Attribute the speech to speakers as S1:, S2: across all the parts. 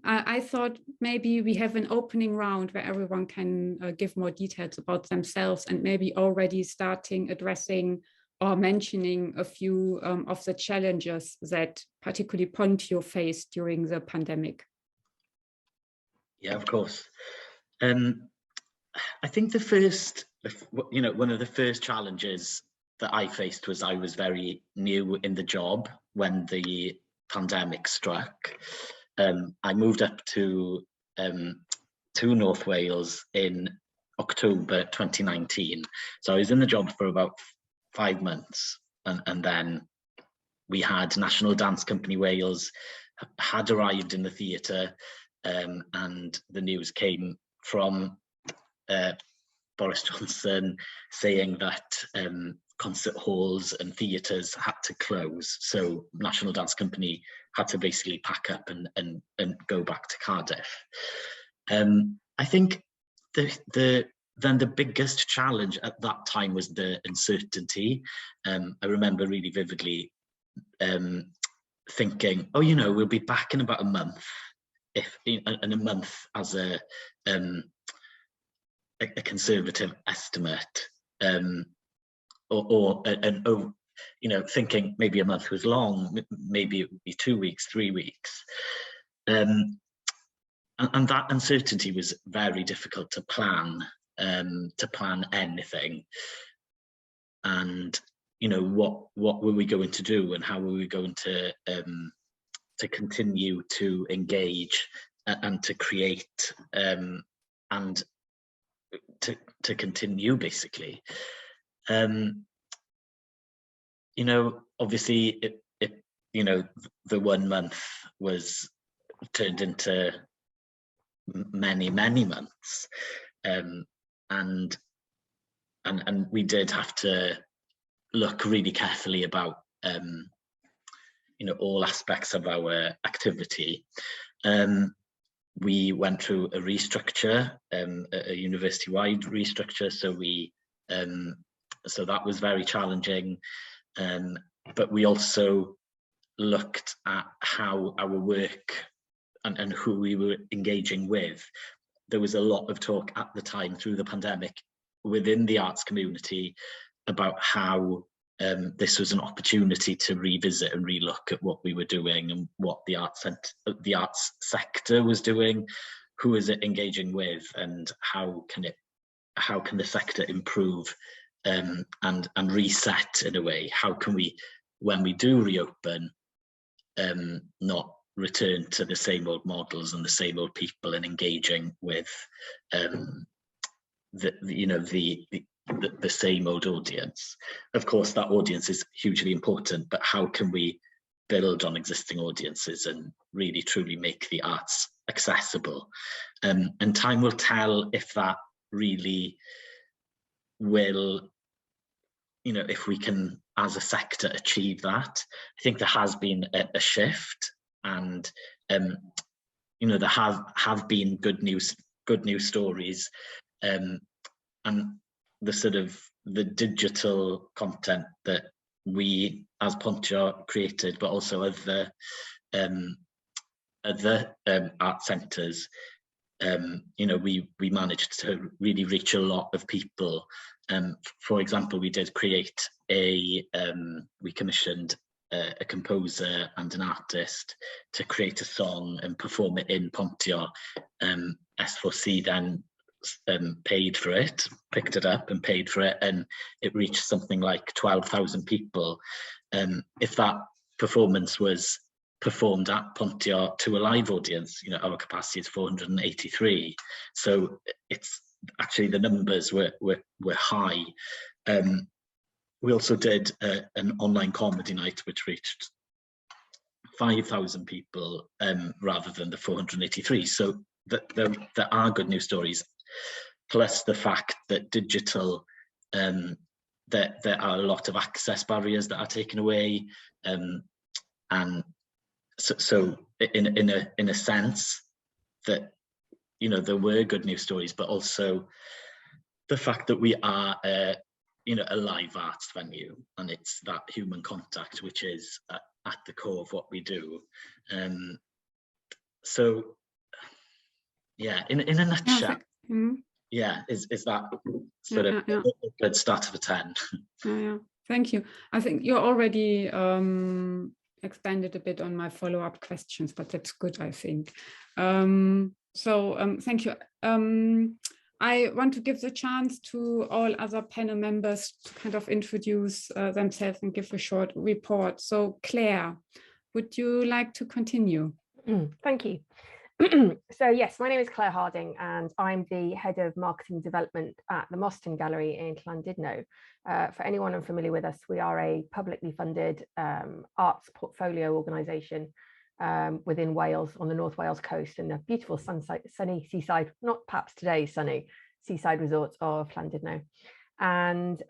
S1: I thought maybe we have an opening round where everyone can give more details about themselves and maybe already starting addressing or mentioning a few of the challenges that particularly Pontio faced during the pandemic.
S2: Yeah, of course. I think the first, one of the first challenges that I faced was I was very new in the job when the pandemic struck. I moved up to North Wales in October 2019. So I was in the job for about 5 months, and then we had National Dance Company Wales had arrived in the theatre, and the news came from Boris Johnson saying that concert halls and theatres had to close. So National Dance Company had to basically pack up and go back to Cardiff. I think the biggest challenge at that time was the uncertainty. I remember really vividly thinking, oh, we'll be back in about a month. If in a month as a conservative estimate, thinking maybe a month was long, maybe it would be 2 weeks, 3 weeks. And that uncertainty was very difficult to plan anything. And, what were we going to do, and how were we going to continue to engage and to create and to continue, basically. Obviously the 1 month was turned into many months, and we did have to look really carefully about all aspects of our activity. We went through a restructure, a university-wide restructure, so that was very challenging. But we also looked at how our work and who we were engaging with. There was a lot of talk at the time through the pandemic within the arts community about how this was an opportunity to revisit and relook at what we were doing and what the arts sector was doing, who was it engaging with, and how can the sector improve and reset in a way. How can we, when we do reopen, not return to the same old models and the same old people, and engaging with the same old audience. Of course, that audience is hugely important, but how can we build on existing audiences and really truly make the arts accessible? And time will tell if that really will, if we can as a sector achieve that. I think there has been a shift, and there have been good news stories, and the digital content that we as Pontio created, but also other art centres, we managed to really reach a lot of people. For example, we did create we commissioned a composer and an artist to create a song and perform it in Pontio. S4C then paid for it, picked it up and paid for it, and it reached something like 12,000 people. If that performance was performed at Pontio to a live audience, our capacity is 483. So it's actually, the numbers were high. We also did an online comedy night, which reached 5,000 people rather than the 483. So there are good news stories, plus the fact that digital, there are a lot of access barriers that are taken away, and so in a sense that there were good news stories, but also the fact that we are a live arts venue, and it's that human contact which is at the core of what we do. So yeah, in a nutshell, yeah, is that sort of a good start of a 10.
S1: Yeah. Thank you. I think you already expanded a bit on my follow-up questions, but that's good, I think. Thank you. I want to give the chance to all other panel members to kind of introduce themselves and give a short report. So Claire, would you like to continue?
S3: Thank you. So yes, my name is Claire Harding and I'm the Head of Marketing Development at the Mostyn Gallery in Llandudno. For anyone unfamiliar with us, we are a publicly funded arts portfolio organisation within Wales, on the North Wales coast, in the beautiful sunny seaside, not perhaps today sunny, seaside resorts of Llandudno. And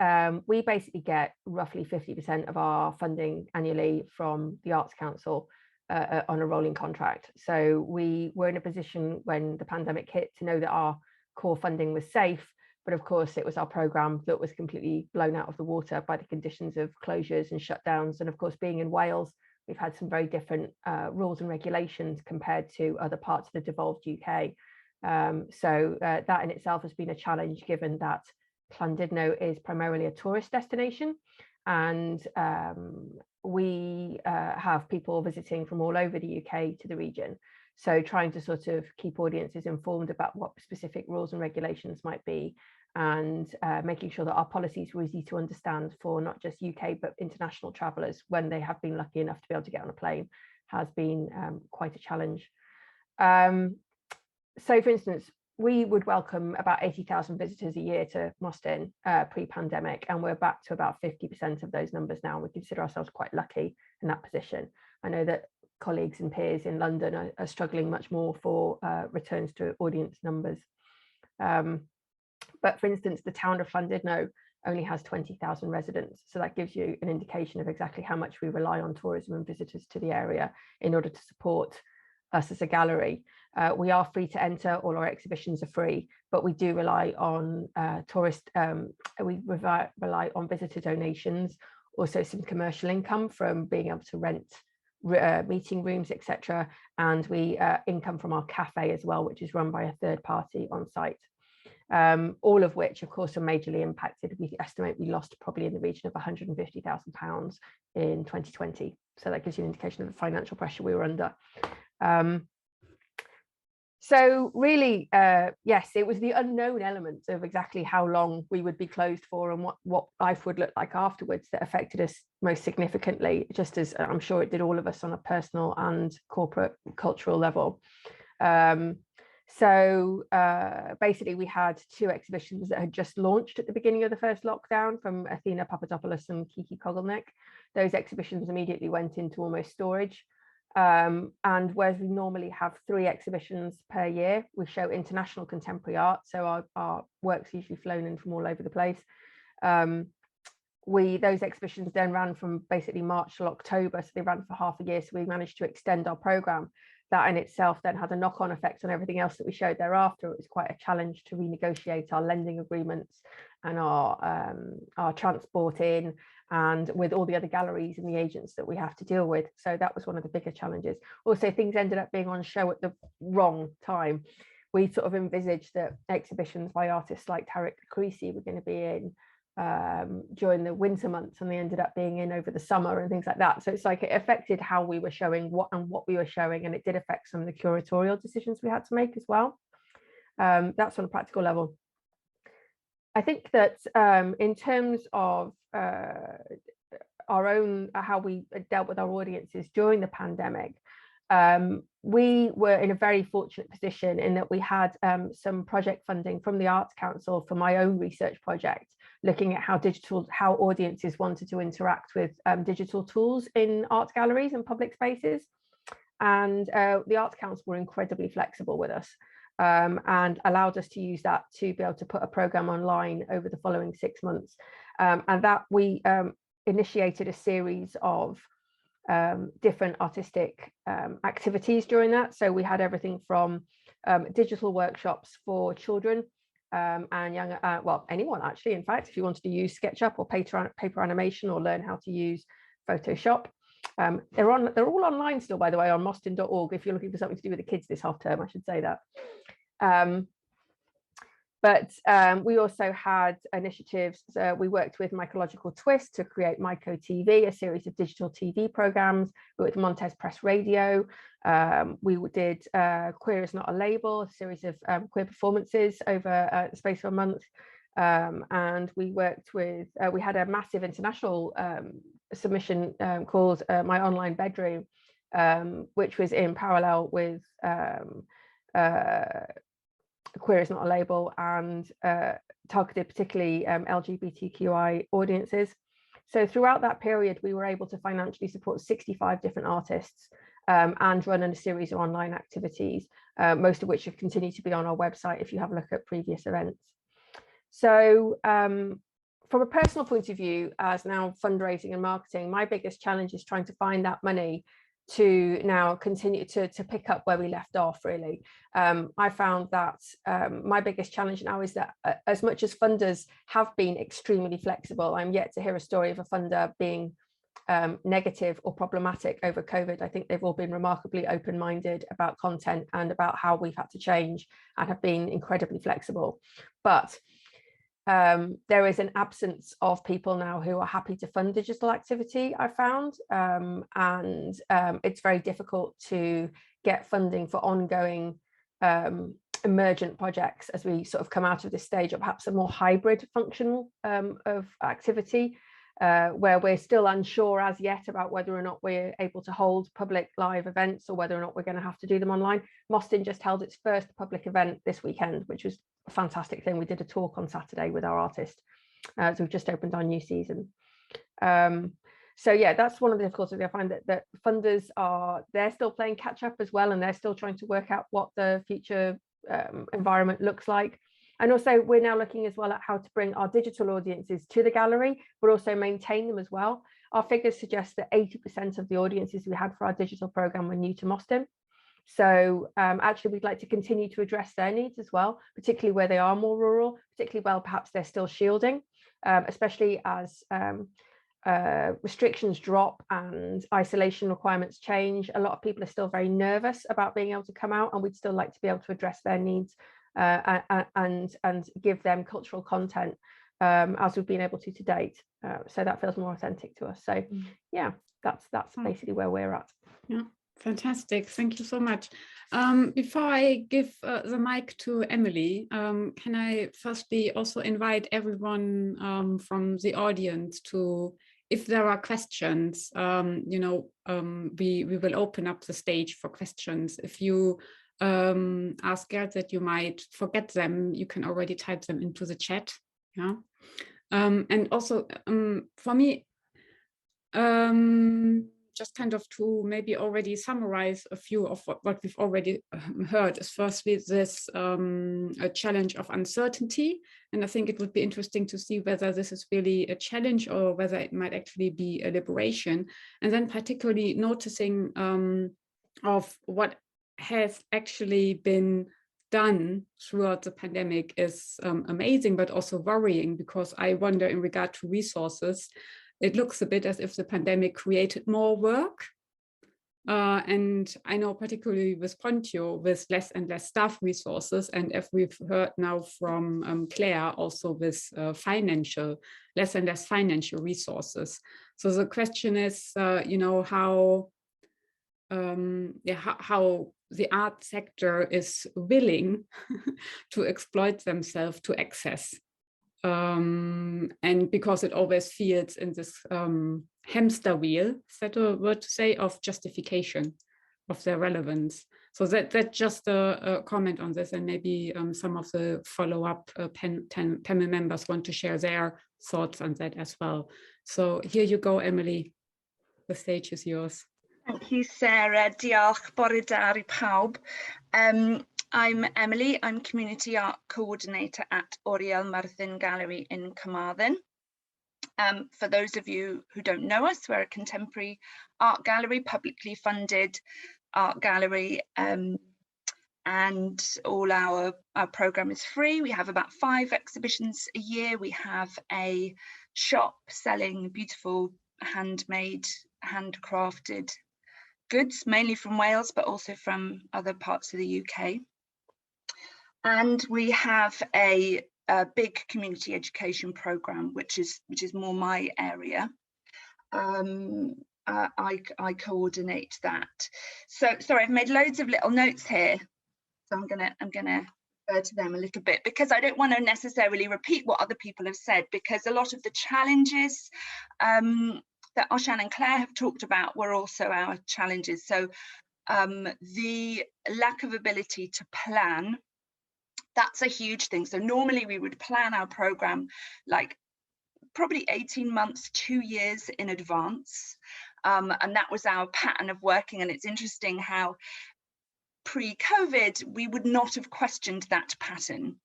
S3: we basically get roughly 50% of our funding annually from the Arts Council on a rolling contract. So we were in a position when the pandemic hit to know that our core funding was safe, but of course it was our programme that was completely blown out of the water by the conditions of closures and shutdowns. And of course, being in Wales, we've had some very different rules and regulations compared to other parts of the devolved UK. So that in itself has been a challenge, given that Llandudno is primarily a tourist destination, and we have people visiting from all over the UK to the region. So trying to sort of keep audiences informed about what specific rules and regulations might be, and making sure that our policies were easy to understand for not just UK but international travellers when they have been lucky enough to be able to get on a plane, has been quite a challenge. So for instance, we would welcome about 80,000 visitors a year to Mostyn pre-pandemic, and we're back to about 50% of those numbers now. We consider ourselves quite lucky in that position. I know that colleagues and peers in London are struggling much more for returns to audience numbers. But for instance, the town of Llandudno only has 20,000 residents. So that gives you an indication of exactly how much we rely on tourism and visitors to the area in order to support us as a gallery. We are free to enter, all our exhibitions are free, but we do rely on rely on visitor donations, also some commercial income from being able to rent meeting rooms, etc. And we income from our cafe as well, which is run by a third party on site. All of which, of course, are majorly impacted. We estimate we lost probably in the region of £150,000 in 2020. So that gives you an indication of the financial pressure we were under. So really, yes, it was the unknown elements of exactly how long we would be closed for and what life would look like afterwards that affected us most significantly, just as I'm sure it did all of us on a personal and corporate cultural level. So basically, we had 2 exhibitions that had just launched at the beginning of the first lockdown from Athena Papadopoulos and Kiki Kogelnik. Those exhibitions immediately went into almost storage. And whereas we normally have 3 exhibitions per year, we show international contemporary art. So our work's usually flown in from all over the place. Those exhibitions then ran from basically March till October. So they ran for half a year. So we managed to extend our programme. That in itself then had a knock-on effect on everything else that we showed thereafter. It was quite a challenge to renegotiate our lending agreements and our transport in, and with all the other galleries and the agents that we have to deal with. So that was one of the bigger challenges. Also, things ended up being on show at the wrong time. We sort of envisaged that exhibitions by artists like Tarek Creasy were going to be in during the winter months, and they ended up being in over the summer and things like that. So it's like it affected how we were showing what we were showing, and it did affect some of the curatorial decisions we had to make as well. That's on a practical level. I think that in terms of our own, how we dealt with our audiences during the pandemic, we were in a very fortunate position in that we had some project funding from the Arts Council for my own research project, looking at how audiences wanted to interact with digital tools in art galleries and public spaces. And the Arts Council were incredibly flexible with us and allowed us to use that to be able to put a programme online over the following 6 months. And that we initiated a series of different artistic activities during that. So we had everything from digital workshops for children and young, well, anyone actually, in fact, if you wanted to use SketchUp or paper animation or learn how to use Photoshop. They're all online still, by the way, on mostyn.org if you're looking for something to do with the kids this half term, I should say that. But we also had initiatives. So we worked with Mycological Twist to create Myco TV, a series of digital TV programs. We worked with Montez Press Radio. We did Queer is Not a Label, a series of queer performances over the space of a month. And we worked with, we had a massive international submission called My Online Bedroom, which was in parallel with Queer is Not a Label, and targeted particularly LGBTQI audiences. So throughout that period, we were able to financially support 65 different artists and run a series of online activities, most of which have continued to be on our website if you have a look at previous events. So from a personal point of view, as now fundraising and marketing, my biggest challenge is trying to find that money to now continue to pick up where we left off, really. I found that my biggest challenge now is that as much as funders have been extremely flexible, I'm yet to hear a story of a funder being negative or problematic over COVID. I think they've all been remarkably open-minded about content and about how we've had to change, and have been incredibly flexible. But there is an absence of people now who are happy to fund digital activity, I found, and it's very difficult to get funding for ongoing emergent projects as we sort of come out of this stage, or perhaps a more hybrid function of activity, where we're still unsure as yet about whether or not we're able to hold public live events, or whether or not we're going to have to do them online. Mostyn just held its first public event this weekend, which was a fantastic thing. We did a talk on Saturday with our artist. So we've just opened our new season. So yeah, that's one of the difficulties. I find that funders they're still playing catch up as well, and they're still trying to work out what the future environment looks like. And also we're now looking as well at how to bring our digital audiences to the gallery, but also maintain them as well. Our figures suggest that 80% of the audiences we had for our digital program were new to Mostyn. So actually we'd like to continue to address their needs as well, particularly where they are more rural, particularly well perhaps they're still shielding, especially as restrictions drop and isolation requirements change. A lot of people are still very nervous about being able to come out, and we'd still like to be able to address their needs and give them cultural content as we've been able to date. So that feels more authentic to us. So yeah, that's basically where we're at.
S1: Yeah. Fantastic. Thank you so much. Before I give the mic to Emily, can I firstly also invite everyone from the audience to, if there are questions, we will open up the stage for questions. If you are scared that you might forget them, you can already type them into the chat. Yeah. And also for me, just kind of to maybe already summarize a few of what we've already heard is firstly this a challenge of uncertainty. And I think it would be interesting to see whether this is really a challenge or whether it might actually be a liberation. And then particularly noticing of what has actually been done throughout the pandemic is amazing, but also worrying, because I wonder in regard to resources, it looks a bit as if the pandemic created more work. And I know particularly with Pontio, with less and less staff resources, and if we've heard now from Clare, also with less and less financial resources. So the question is, how the art sector is willing to exploit themselves to excess. And because it always feels in this hamster wheel, is that a word to say, of justification of their relevance. So that's just a comment on this, and maybe some of the follow-up panel members want to share their thoughts on that as well. So here you go, Emily, the stage is yours.
S4: Thank you, Sarah. Diolch, bore da I pawb. I'm Emily, I'm Community Art Coordinator at Oriel Myrddin Gallery in Carmarthen. For those of you who don't know us, we're a contemporary art gallery, publicly funded art gallery, and all our programme is free. We have about 5 exhibitions a year. We have a shop selling beautiful handmade, handcrafted goods, mainly from Wales, but also from other parts of the UK. And we have a big community education program, which is more my area. I coordinate that. So sorry, I've made loads of little notes here, so I'm gonna refer to them a little bit, because I don't want to necessarily repeat what other people have said, because a lot of the challenges that Osian and Clare have talked about were also our challenges. So the lack of ability to plan, that's a huge thing. So normally we would plan our program like probably 18 months, 2 years in advance. And that was our pattern of working. And it's interesting how pre-COVID, we would not have questioned that pattern.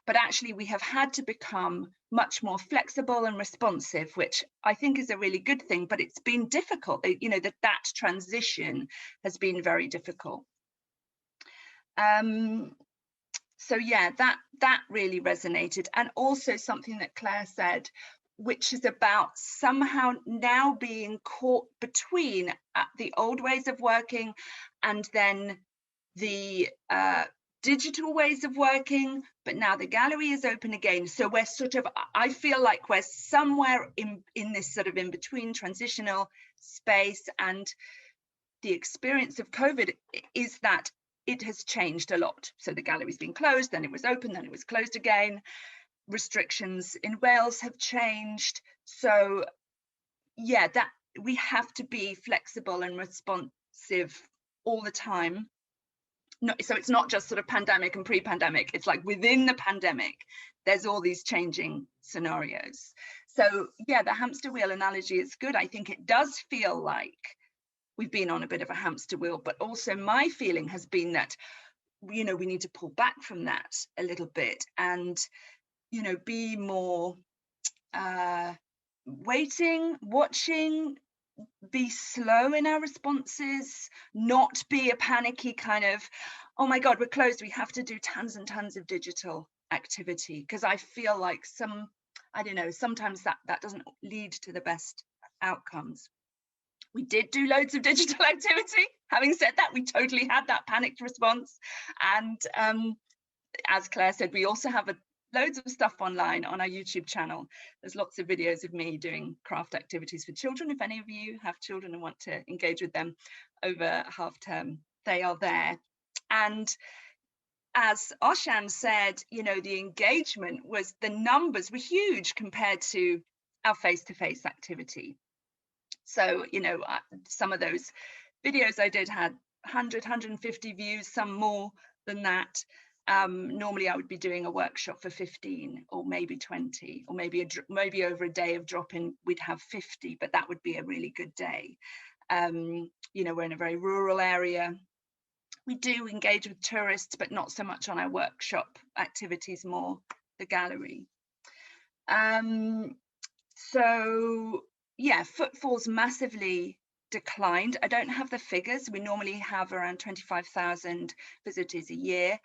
S4: But actually we have had to become much more flexible and responsive, which I think is a really good thing, but it's been difficult. You know, that transition has been very difficult. So yeah, that really resonated. And also something that Clare said, which is about somehow now being caught between the old ways of working and then the digital ways of working, but now the gallery is open again. So we're sort of, I feel like we're somewhere in this sort of in between transitional space, and the experience of COVID is that it has changed a lot. So the gallery's been closed, then it was open, then it was closed again. Restrictions in Wales have changed. So yeah, that we have to be flexible and responsive all the time. So it's not just sort of pandemic and pre-pandemic, it's like within the pandemic, there's all these changing scenarios. So yeah, the hamster wheel analogy is good. I think it does feel like we've been on a bit of a hamster wheel, but also my feeling has been that, you know, we need to pull back from that a little bit and, you know, be more waiting, watching, be slow in our responses, not be a panicky kind of, oh my God, we're closed, we have to do tons and tons of digital activity. Because I feel like I don't know, sometimes that doesn't lead to the best outcomes. We did do loads of digital activity. Having said that, we totally had that panicked response. And as Clare said, we also have loads of stuff online on our YouTube channel. There's lots of videos of me doing craft activities for children. If any of you have children and want to engage with them over half term, they are there. And as Osian said, you know, the engagement the numbers were huge compared to our face-to-face activity. So, you know, some of those videos I did had 100, 150 views, some more than that. Normally I would be doing a workshop for 15 or maybe 20, or maybe over a day of drop-in we'd have 50, but that would be a really good day. You know, we're in a very rural area. We do engage with tourists, but not so much on our workshop activities, more the gallery. So yeah, footfall's massively declined. I don't have the figures. We normally have around 25,000 visitors a year.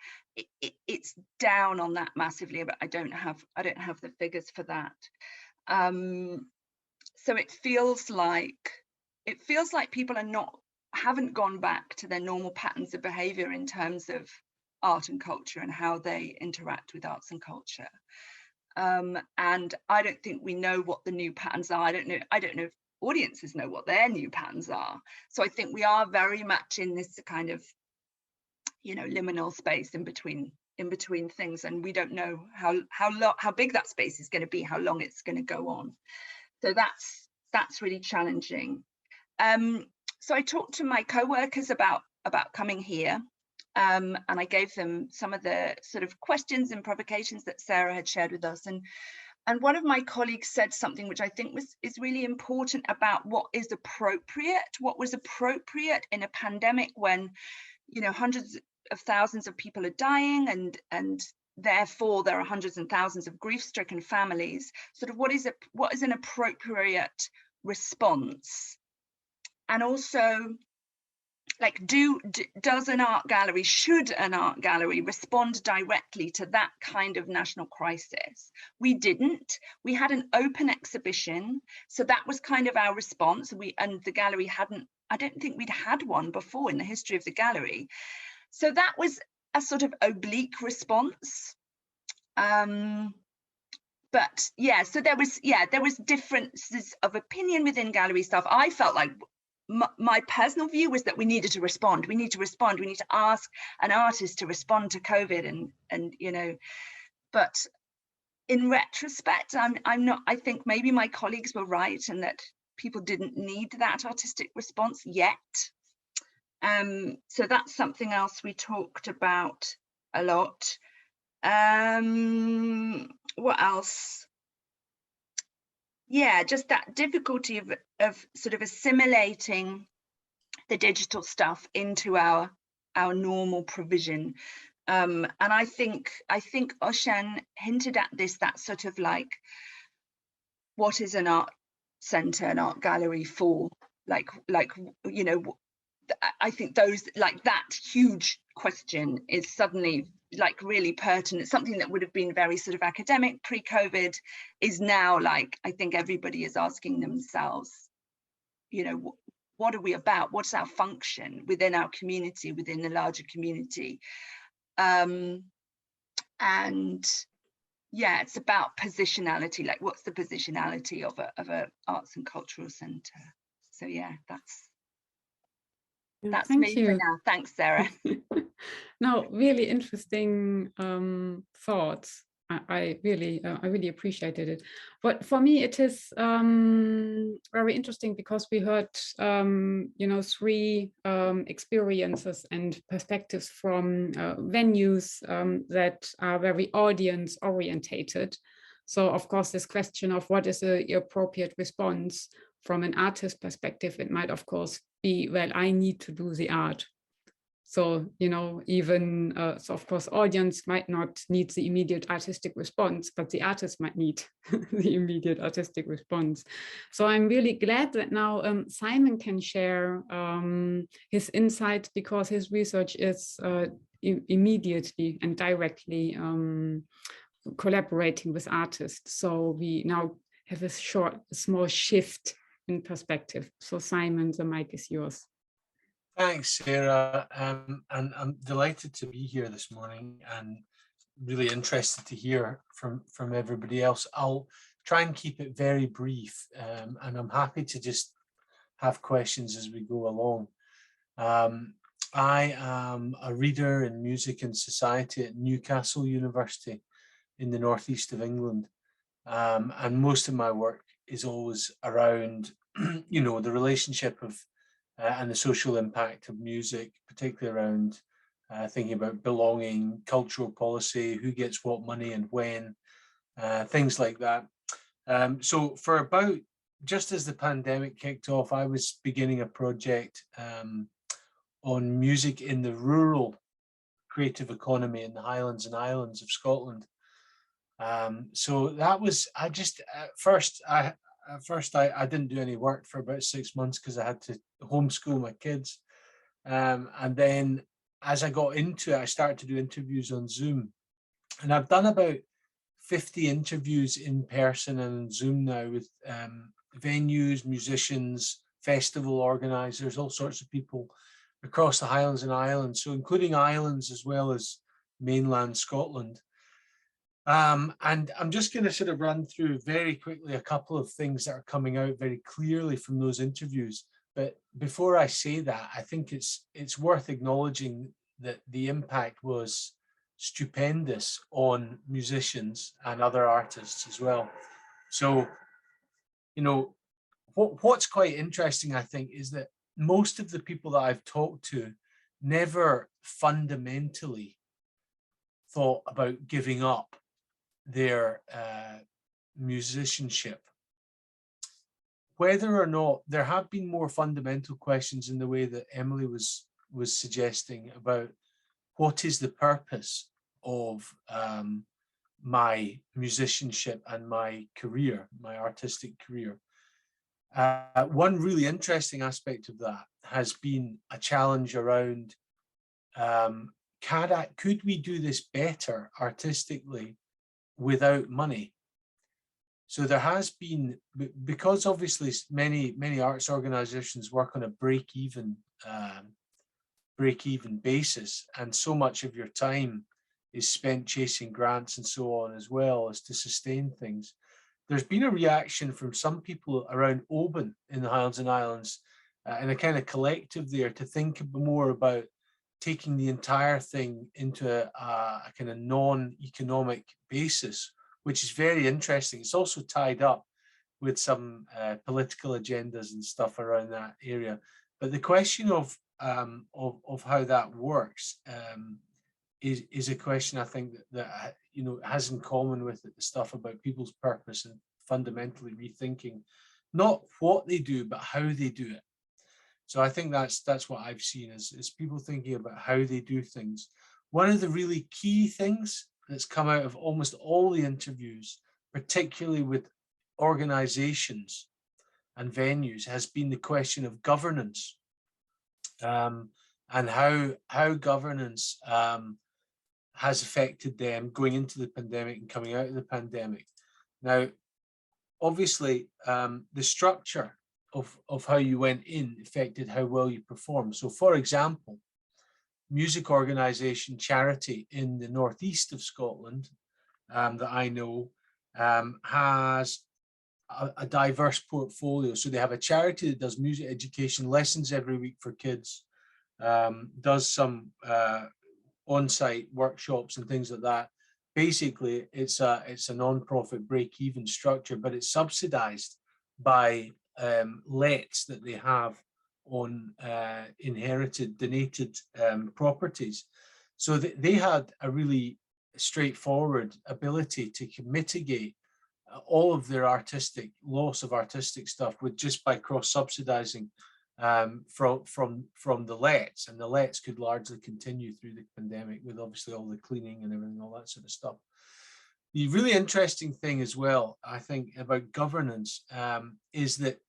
S4: It's down on that massively, but I don't have the figures for that. So it feels like people haven't gone back to their normal patterns of behavior in terms of art and culture and how they interact with arts and culture. And I don't think we know what the new patterns are. I don't know if audiences know what their new patterns are. So I think we are very much in this kind of, you know, liminal space in between things, and we don't know how big that space is going to be, how long it's going to go on. So that's really challenging. So I talked to my co-workers about coming here. And I gave them some of the sort of questions and provocations that Sarah had shared with us. And one of my colleagues said something which I think is really important about what was appropriate in a pandemic when, you know, hundreds of thousands of people are dying and therefore there are hundreds and thousands of grief-stricken families. Sort of what is an appropriate response? And also, like, should an art gallery respond directly to that kind of national crisis? We didn't. We had an open exhibition, so that was kind of our response. And the gallery I don't think we'd had one before in the history of the gallery. So that was a sort of oblique response. But yeah, so there was differences of opinion within gallery staff. I felt like my personal view was that we needed to respond. We need to respond. We need to ask an artist to respond to COVID, and you know. But in retrospect, I'm not. I think maybe my colleagues were right, and that people didn't need that artistic response yet. So that's something else we talked about a lot. What else? Yeah, just that difficulty of sort of assimilating the digital stuff into our normal provision. And I think Osian hinted at this, that sort of like, what is an art centre, an art gallery for? Like, you know, I think those, like, that huge question is suddenly like really pertinent. Something that would have been very sort of academic pre-COVID is now, like, I think everybody is asking themselves, you know, what are we about? What's our function within our community, within the larger community? And yeah, it's about positionality, like what's the positionality of a arts and cultural centre? So yeah, that's me for now. Thanks, Sarah.
S1: No, really interesting thoughts. I really appreciated it. But for me, it is very interesting because we heard, you know, three experiences and perspectives from venues that are very audience orientated. So, of course, this question of what is the appropriate response from an artist perspective, it might, of course, be, well, I need to do the art. So, you know, even, so of course, audience might not need the immediate artistic response, but the artist might need the immediate artistic response. So I'm really glad that now Simon can share his insights, because his research is immediately and directly collaborating with artists. So we now have a small shift in perspective. So Simon, the mic is yours.
S5: Thanks, Sarah, and I'm delighted to be here this morning and really interested to hear from everybody else. I'll try and keep it very brief, and I'm happy to just have questions as we go along. I am a reader in music and society at Newcastle University in the northeast of England, and most of my work is always around, you know, the relationship of and the social impact of music, particularly around thinking about belonging, cultural policy, who gets what money and when, things like that. So for about, just as the pandemic kicked off, I was beginning a project on music in the rural creative economy in the Highlands and Islands of Scotland. So that was, I didn't do any work for about 6 months because I had to homeschool my kids. And then as I got into it, I started to do interviews on Zoom. And I've done about 50 interviews in person and on Zoom now with venues, musicians, festival organisers, all sorts of people across the Highlands and Islands. So including islands as well as mainland Scotland. And I'm just going to sort of run through very quickly a couple of things that are coming out very clearly from those interviews. But before I say that, I think it's worth acknowledging that the impact was stupendous on musicians and other artists as well. So, you know, what's quite interesting, I think, is that most of the people that I've talked to never fundamentally thought about giving up their musicianship. Whether or not there have been more fundamental questions in the way that Emily was suggesting about what is the purpose of my musicianship and my career, my artistic career. One really interesting aspect of that has been a challenge around could we do this better artistically without money? So there has been, because obviously many arts organizations work on a break-even break-even basis, and so much of your time is spent chasing grants and so on, as well as to sustain things. There's been a reaction from some people around Oban in the Highlands and Islands, and a kind of collective there, to think more about taking the entire thing into a kind of non-economic basis, which is very interesting. It's also tied up with some political agendas and stuff around that area. But the question of how that works is a question I think that you know, has in common with it the stuff about people's purpose and fundamentally rethinking not what they do but how they do it. So I think that's what I've seen is people thinking about how they do things. One of the really key things that's come out of almost all the interviews, particularly with organizations and venues, has been the question of governance, and how governance has affected them going into the pandemic and coming out of the pandemic. Now, obviously, the structure of how you went in affected how well you performed. So, for example, music organisation charity in the northeast of Scotland that I know has a diverse portfolio. So they have a charity that does music education lessons every week for kids, does some on-site workshops and things like that. Basically, it's a non-profit break-even structure, but it's subsidised by lets that they have on inherited, donated properties. So they had a really straightforward ability to mitigate all of their loss of artistic stuff with just by cross-subsidizing from the lets, and the lets could largely continue through the pandemic with obviously all the cleaning and everything, all that sort of stuff. The really interesting thing as well, I think, about governance is that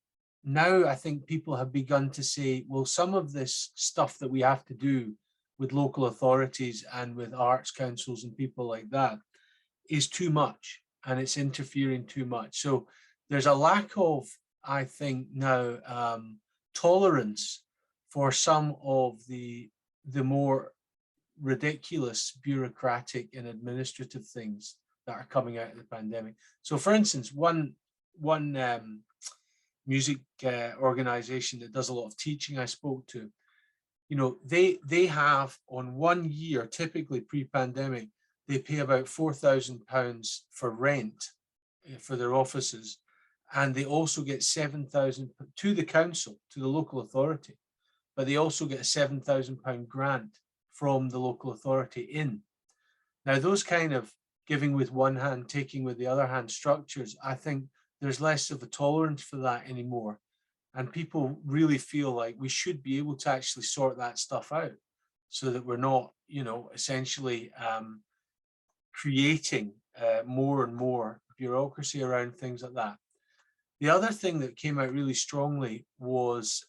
S5: now I think people have begun to say, well, some of this stuff that we have to do with local authorities and with arts councils and people like that is too much, and it's interfering too much. So there's a lack of, I think now, tolerance for some of the more ridiculous bureaucratic and administrative things that are coming out of the pandemic. So for instance, one music organization that does a lot of teaching I spoke to, you know, they have on 1 year, typically pre-pandemic, they pay about £4,000 for rent for their offices, and they also get £7,000 to the council, to the local authority, but they also get a £7,000 grant from the local authority in. Now, those kind of giving with one hand, taking with the other hand structures, I think there's less of a tolerance for that anymore. And people really feel like we should be able to actually sort that stuff out so that we're not, you know, essentially creating more and more bureaucracy around things like that. The other thing that came out really strongly was,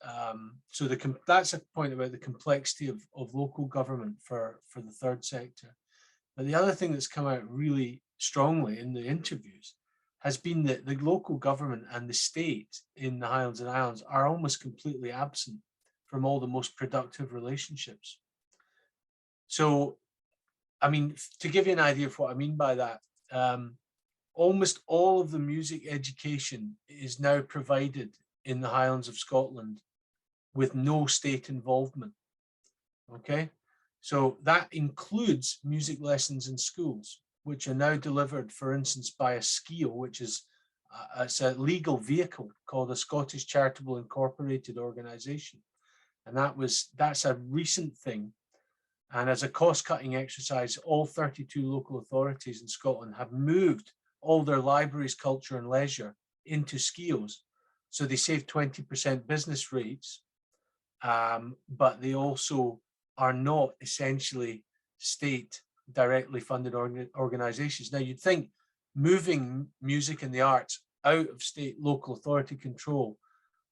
S5: that's a point about the complexity of local government for the third sector. But the other thing that's come out really strongly in the interviews has been that the local government and the state in the Highlands and Islands are almost completely absent from all the most productive relationships. So, I mean, to give you an idea of what I mean by that, almost all of the music education is now provided in the Highlands of Scotland with no state involvement. Okay, so that includes music lessons in schools, which are now delivered, for instance, by a SCIO, which is it's a legal vehicle called a Scottish Charitable Incorporated Organisation, and that's a recent thing. And as a cost-cutting exercise, all 32 local authorities in Scotland have moved all their libraries, culture and leisure into SCIOs. So they save 20% business rates, but they also are not essentially state directly funded organizations. Now, you'd think moving music and the arts out of state local authority control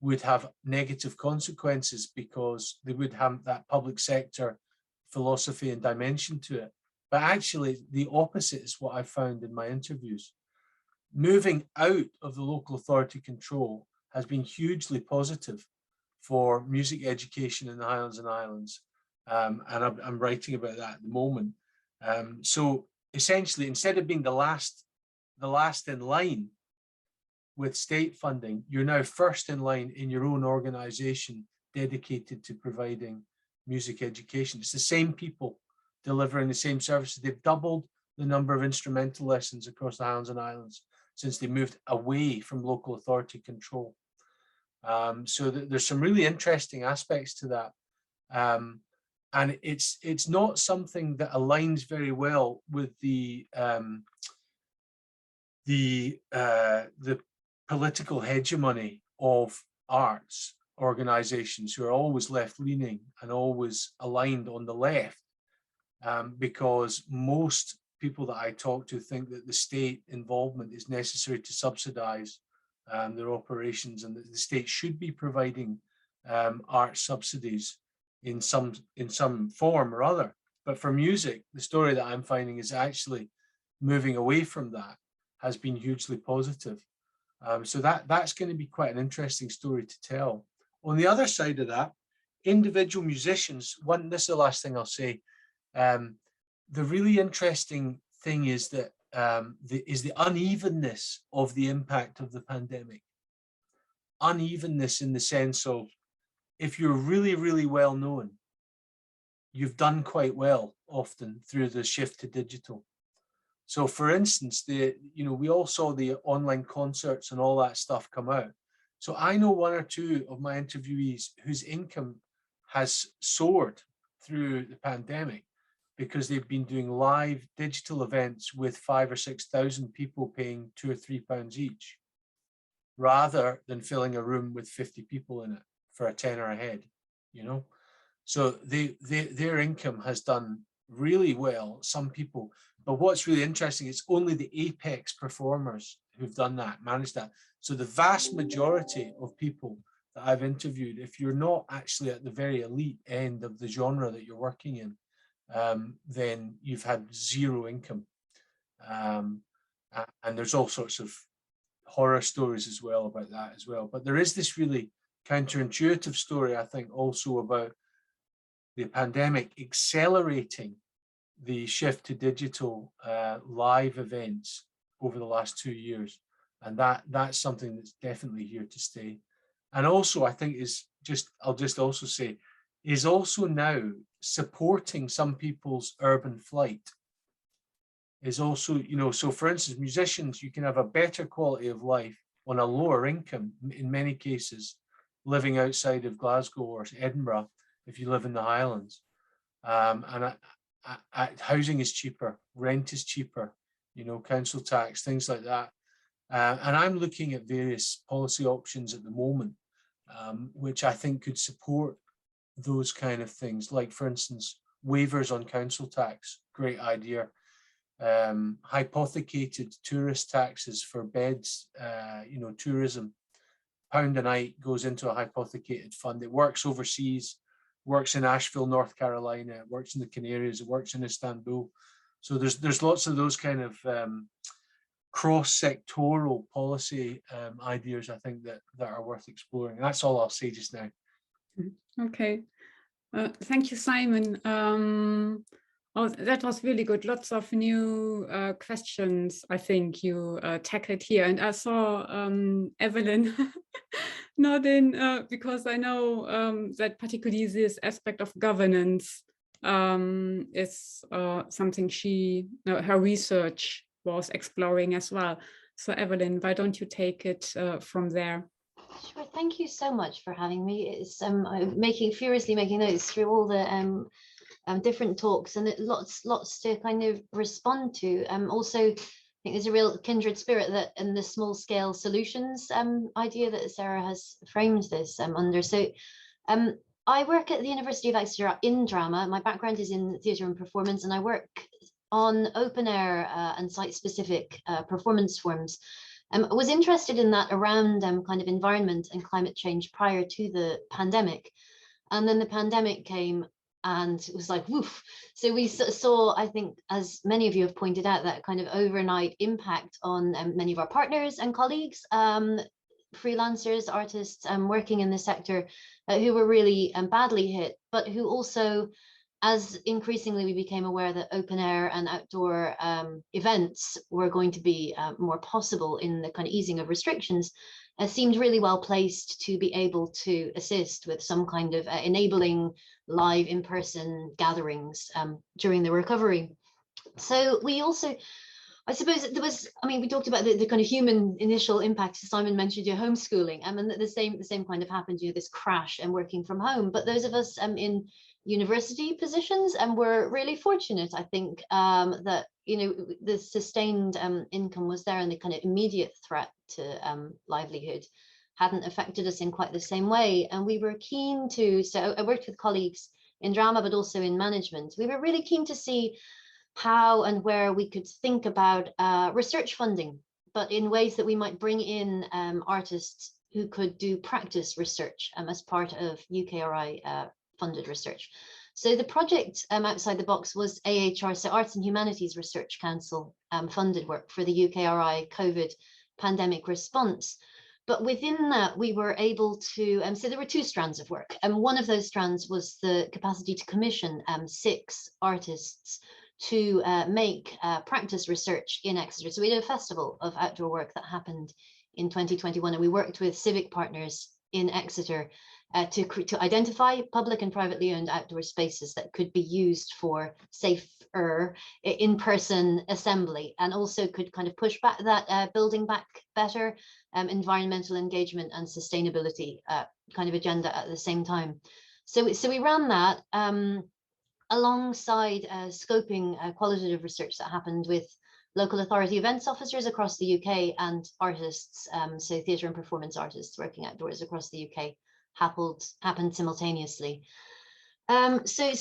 S5: would have negative consequences because they would have that public sector philosophy and dimension to it. But actually, the opposite is what I found in my interviews. Moving out of the local authority control has been hugely positive for music education in the Highlands and Islands. and I'm writing about that at the moment. So essentially, instead of being the last in line with state funding, you're now first in line in your own organization dedicated to providing music education. It's the same people delivering the same services. They've doubled the number of instrumental lessons across the Highlands and Islands since they moved away from local authority control. So there's some really interesting aspects to that. And it's not something that aligns very well with the political hegemony of arts organizations, who are always left-leaning and always aligned on the left, because most people that I talk to think that the state involvement is necessary to subsidize their operations, and that the state should be providing art subsidies in some form or other. But for music, the story that I'm finding is actually moving away from that has been hugely positive. So that's going to be quite an interesting story to tell. On the other side of that, individual musicians, this is the last thing I'll say. The really interesting thing is that the unevenness of the impact of the pandemic. Unevenness in the sense of, if you're really, really well known, you've done quite well often through the shift to digital. So for instance, we all saw the online concerts and all that stuff come out. So I know one or two of my interviewees whose income has soared through the pandemic because they've been doing live digital events with 5,000 or 6,000 people paying £2 or £3 each, rather than filling a room with 50 people in it for a tenner a head, So their income has done really well, some people. But what's really interesting, it's only the apex performers who've done that, managed that. So the vast majority of people that I've interviewed, if you're not actually at the very elite end of the genre that you're working in, then you've had zero income. And there's all sorts of horror stories as well about that as well. But there is this really counterintuitive story, I think, also about the pandemic accelerating the shift to digital live events over the last 2 years. And that's something that's definitely here to stay. And also, I think I'll just also say, is also now supporting some people's urban flight. Is also, so for instance, musicians, you can have a better quality of life on a lower income, in many cases, living outside of Glasgow or Edinburgh, if you live in the Highlands. And housing is cheaper, rent is cheaper, council tax, things like that. And I'm looking at various policy options at the moment, which I think could support those kind of things. Like, for instance, waivers on council tax, great idea. Hypothecated tourist taxes for beds, tourism. £1 a night goes into a hypothecated fund. It works overseas, works in Asheville, North Carolina, it works in the Canaries, it works in Istanbul. So there's lots of those kind of cross-sectoral policy ideas, I think, that are worth exploring. And that's all I'll say just now.
S1: Okay. Thank you, Simon. That was really good. Lots of new questions, I think, you tackled here. And I saw Evelyn nodding because I know that particularly this aspect of governance is something her research was exploring as well. So Evelyn, why don't you take it from there?
S6: Sure. Thank you so much for having me. It's furiously making notes through all the different talks, and lots to kind of respond to. Also, I think there's a real kindred spirit that in the small scale solutions idea that Sarah has framed this under. So I work at the University of Exeter in drama. My background is in theatre and performance, and I work on open air and site specific performance forms. I was interested in that around kind of environment and climate change prior to the pandemic. And then the pandemic came and it was like, woof. So we saw, I think, as many of you have pointed out, that kind of overnight impact on many of our partners and colleagues, freelancers, artists working in the sector who were really badly hit, but who also as increasingly we became aware that open air and outdoor events were going to be more possible in the kind of easing of restrictions, seemed really well placed to be able to assist with some kind of enabling live in-person gatherings during the recovery. So we also, I suppose there was, I mean, we talked about the kind of human initial impact. Simon mentioned your homeschooling, and the same kind of happened, this crash and working from home. But those of us in university positions were really fortunate, I think, that the sustained income was there, and the kind of immediate threat to livelihood hadn't affected us in quite the same way. And we were keen to, so I worked with colleagues in drama, but also in management. We were really keen to see how and where we could think about research funding, but in ways that we might bring in artists who could do practice research as part of UKRI funded research. So the project outside the box was AHRC, Arts and Humanities Research Council funded work for the UKRI COVID pandemic response. But within that, we were able to, so there were two strands of work. And one of those strands was the capacity to commission 6 artists to make practice research in Exeter. So we did a festival of outdoor work that happened in 2021, and we worked with civic partners in Exeter to identify public and privately owned outdoor spaces that could be used for safer in-person assembly, and also could kind of push back that building back better environmental engagement and sustainability kind of agenda at the same time. So we ran that alongside scoping qualitative research that happened with local authority events officers across the UK and artists, so theatre and performance artists working outdoors across the UK happened simultaneously. So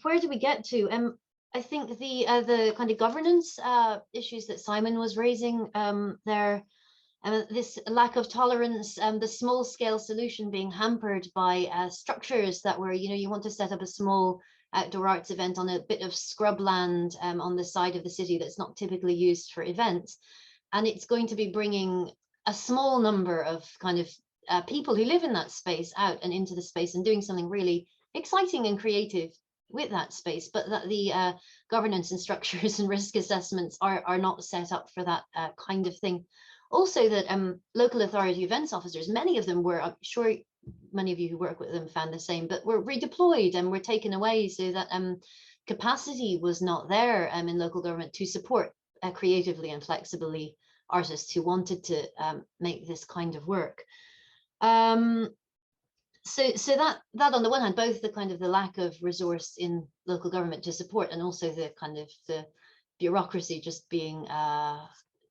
S6: where do we get to? I think the kind of governance issues that Simon was raising there, this lack of tolerance, the small scale solution being hampered by structures that were, you want to set up a small outdoor arts event on a bit of scrubland on the side of the city that's not typically used for events. And it's going to be bringing a small number of kind of people who live in that space out and into the space and doing something really exciting and creative with that space, but that the governance and structures and risk assessments are not set up for that kind of thing. Also that local authority events officers, many of them were, I'm sure many of you who work with them found the same, but were redeployed and were taken away, so that capacity was not there in local government to support creatively and flexibly artists who wanted to make this kind of work. So that on the one hand, both the kind of the lack of resource in local government to support, and also the kind of the bureaucracy just being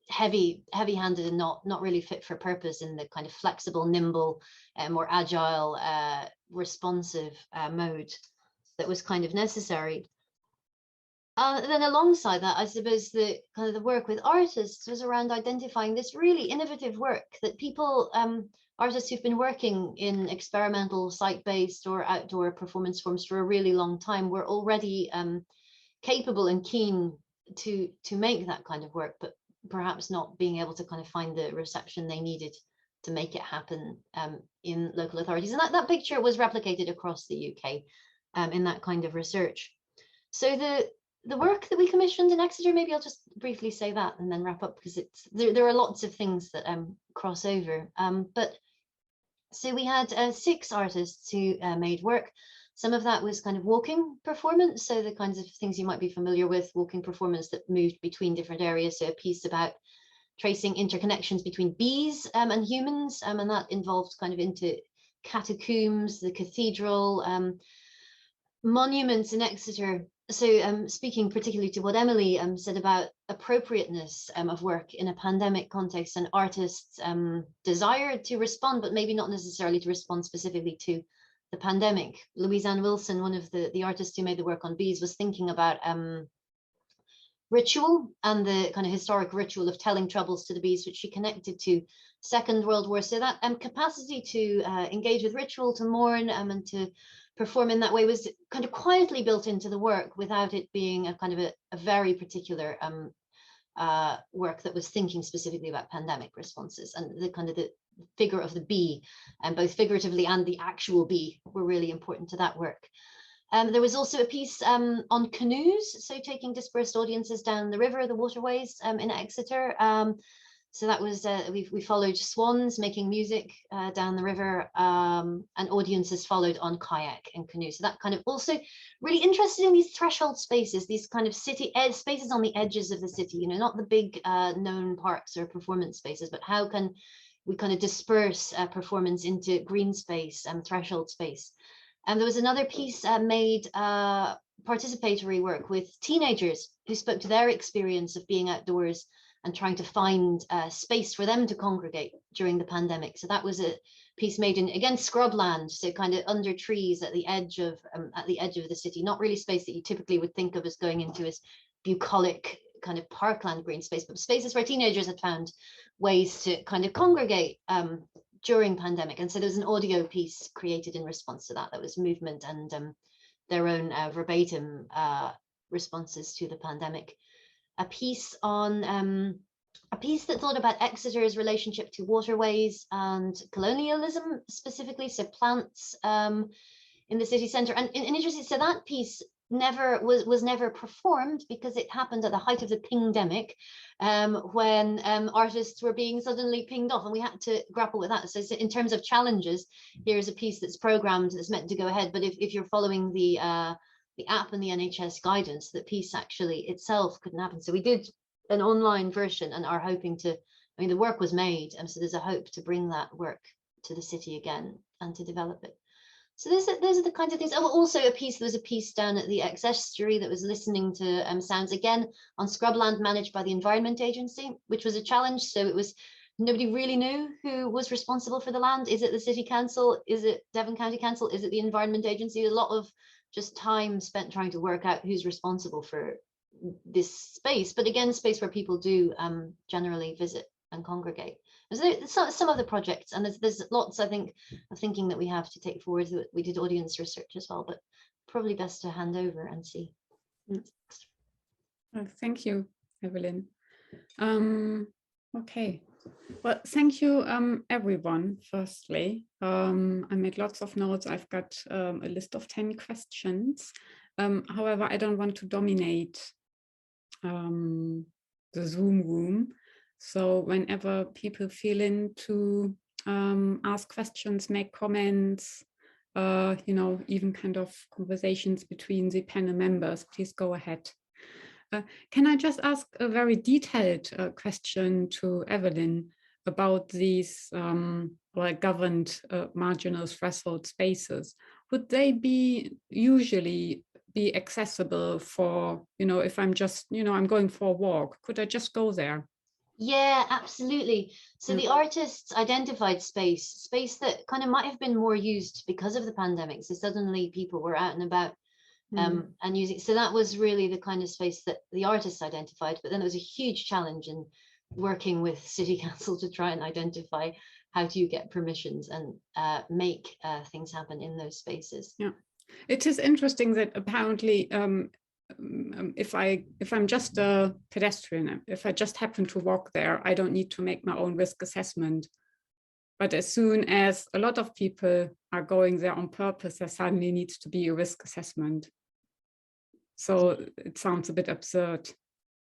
S6: heavy-handed and not really fit for purpose in the kind of flexible, nimble, more agile, responsive mode that was kind of necessary. Then alongside that, I suppose the kind of the work with artists was around identifying this really innovative work that people, artists who've been working in experimental site-based or outdoor performance forms for a really long time were already capable and keen to make that kind of work, but perhaps not being able to kind of find the reception they needed to make it happen in local authorities. And that picture was replicated across the UK in that kind of research. So the work that we commissioned in Exeter, maybe I'll just briefly say that and then wrap up, because there are lots of things that cross over. But so we had 6 artists who made work. Some of that was kind of walking performance, so the kinds of things you might be familiar with, walking performance that moved between different areas. So a piece about tracing interconnections between bees and humans, and that involved kind of into catacombs, the cathedral, monuments in Exeter. So speaking particularly to what Emily said about appropriateness of work in a pandemic context, and artists' desire to respond, but maybe not necessarily to respond specifically to the pandemic. Louise Ann Wilson, one of the artists who made the work on bees, was thinking about ritual and the kind of historic ritual of telling troubles to the bees, which she connected to Second World War. So that capacity to engage with ritual, to mourn and to perform in that way was kind of quietly built into the work without it being a kind of a very particular work that was thinking specifically about pandemic responses. And the kind of the figure of the bee, and both figuratively and the actual bee, were really important to that work. There was also a piece on canoes, so taking dispersed audiences down the river, the waterways in Exeter. So that was, we followed swans making music down the river, and audiences followed on kayak and canoe. So that kind of also really interested in these threshold spaces, these kind of city spaces on the edges of the city, you know, not the big known parks or performance spaces, but how can we kind of disperse performance into green space and threshold space. And there was another piece made participatory work with teenagers who spoke to their experience of being outdoors and trying to find space for them to congregate during the pandemic. So that was a piece made in, again, scrubland, so kind of under trees at the edge of the city, not really space that you typically would think of as going into as bucolic kind of parkland green space, but spaces where teenagers had found ways to kind of congregate during pandemic. And so there's an audio piece created in response to that. That was movement and their own verbatim responses to the pandemic. A piece on a piece that thought about Exeter's relationship to waterways and colonialism specifically, so plants in the city centre. And interesting, so that piece was never performed because it happened at the height of the pingdemic, when artists were being suddenly pinged off, and we had to grapple with that. So in terms of challenges, here's a piece that's programmed that's meant to go ahead, but if you're following the app and the NHS guidance, the piece actually itself couldn't happen. So we did an online version and are hoping to, I mean, the work was made, and so there's a hope to bring that work to the city again and to develop it. So those are the kinds of things. Oh, also there was a piece down at the estuary that was listening to sounds, again, on scrubland managed by the Environment Agency, which was a challenge. So it was, nobody really knew who was responsible for the land. Is it the City Council? Is it Devon County Council? Is it the Environment Agency? A lot of just time spent trying to work out who's responsible for this space, but again, space where people do generally visit and congregate. So some of the projects, and there's lots, I think, of thinking that we have to take forward. We did audience research as well, but probably best to hand over and see.
S1: Oh, thank you, Evelyn. Okay. Well, thank you, everyone, firstly. I made lots of notes. I've got a list of 10 questions. However, I don't want to dominate the Zoom room. So whenever people feel in to ask questions, make comments, you know, even kind of conversations between the panel members, please go ahead. Can I just ask a very detailed question to Evelyn about these governed marginal threshold spaces? Would they usually be accessible for, you know, if I'm just, you know, I'm going for a walk, could I just go there?
S6: Yeah, absolutely. So the artists identified space that kind of might have been more used because of the pandemic. So suddenly people were out and about and using, so that was really the kind of space that the artists identified. But then there was a huge challenge in working with City Council to try and identify how do you get permissions and make things happen in those spaces.
S1: Yeah, it is interesting that apparently if I'm just a pedestrian, if I just happen to walk there, I don't need to make my own risk assessment. But as soon as a lot of people are going there on purpose, there suddenly needs to be a risk assessment. So it sounds a bit absurd.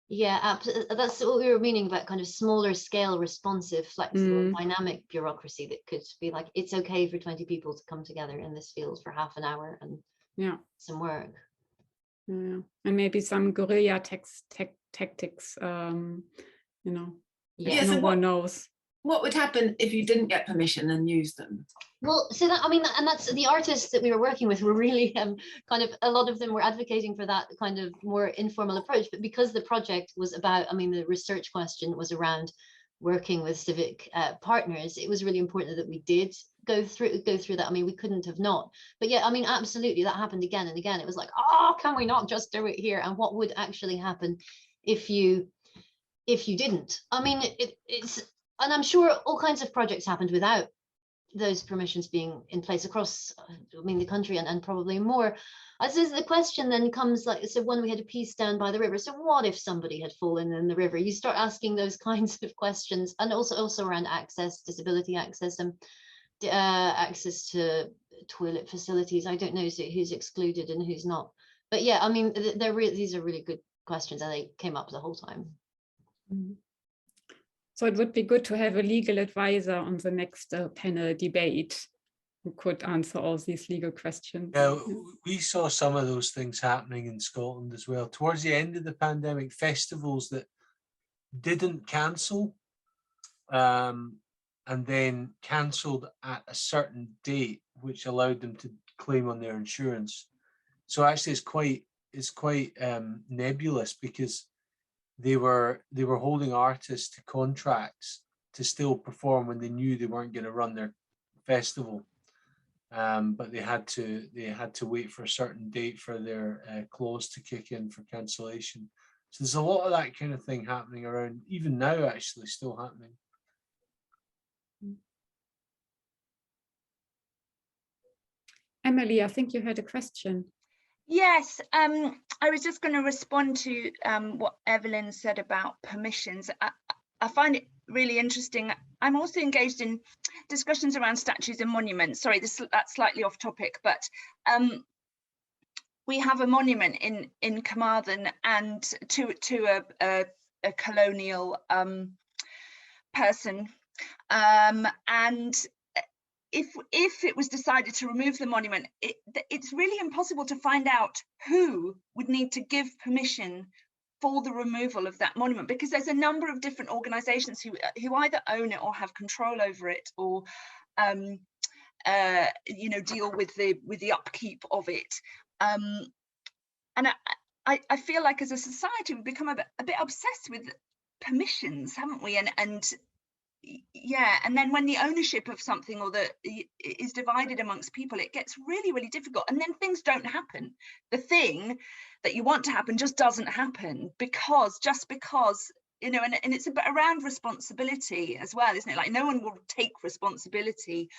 S6: Yeah, that's what we were meaning about kind of smaller scale, responsive, flexible, dynamic bureaucracy that could be like, it's okay for 20 people to come together in this field for half an hour and some work.
S1: Yeah. And maybe some guerrilla tactics, you know, no one knows.
S7: What would happen if you didn't get permission and use them?
S6: Well, so that, I mean, and that's the artists that we were working with were really kind of, a lot of them were advocating for that kind of more informal approach. But because the project was about, I mean, the research question was around working with civic partners, it was really important that we did go through that. I mean, we couldn't have not. But yeah, I mean, absolutely, that happened again and again. It was like, oh, can we not just do it here? And what would actually happen if you didn't? I mean, it's, and I'm sure all kinds of projects happened without those permissions being in place across, I mean, the country and probably more. I suppose the question then comes like, so when we had a piece down by the river, so what if somebody had fallen in the river? You start asking those kinds of questions, and also around access, disability access, and access to toilet facilities. I don't know who's excluded and who's not. But yeah, I mean, these are really good questions, and they came up the whole time.
S1: So it would be good to have a legal advisor on the next panel debate who could answer all these legal questions.
S5: Yeah, we saw some of those things happening in Scotland as well. Towards the end of the pandemic, festivals that didn't cancel and then cancelled at a certain date, which allowed them to claim on their insurance. So actually it's quite nebulous, because they were holding artists to contracts to still perform when they knew they weren't going to run their festival, but they had to wait for a certain date for their clause to kick in for cancellation. So there's a lot of that kind of thing happening around, even now, actually still happening.
S1: Emily, I think you had a question.
S4: Yes, I was just going to respond to what Evelyn said about permissions. I find it really interesting. I'm also engaged in discussions around statues and monuments. Sorry, that's slightly off topic, but we have a monument in Carmarthen, and to a colonial person, and if it was decided to remove the monument, it's really impossible to find out who would need to give permission for the removal of that monument, because there's a number of different organisations who either own it or have control over it, or you know, deal with the upkeep of it. And I feel like as a society we've become a bit obsessed with permissions, haven't we? And yeah, and then when the ownership of something is divided amongst people, it gets really, really difficult, and then things don't happen. The thing that you want to happen just doesn't happen because you know, and it's around responsibility as well, isn't it? Like, no one will take responsibility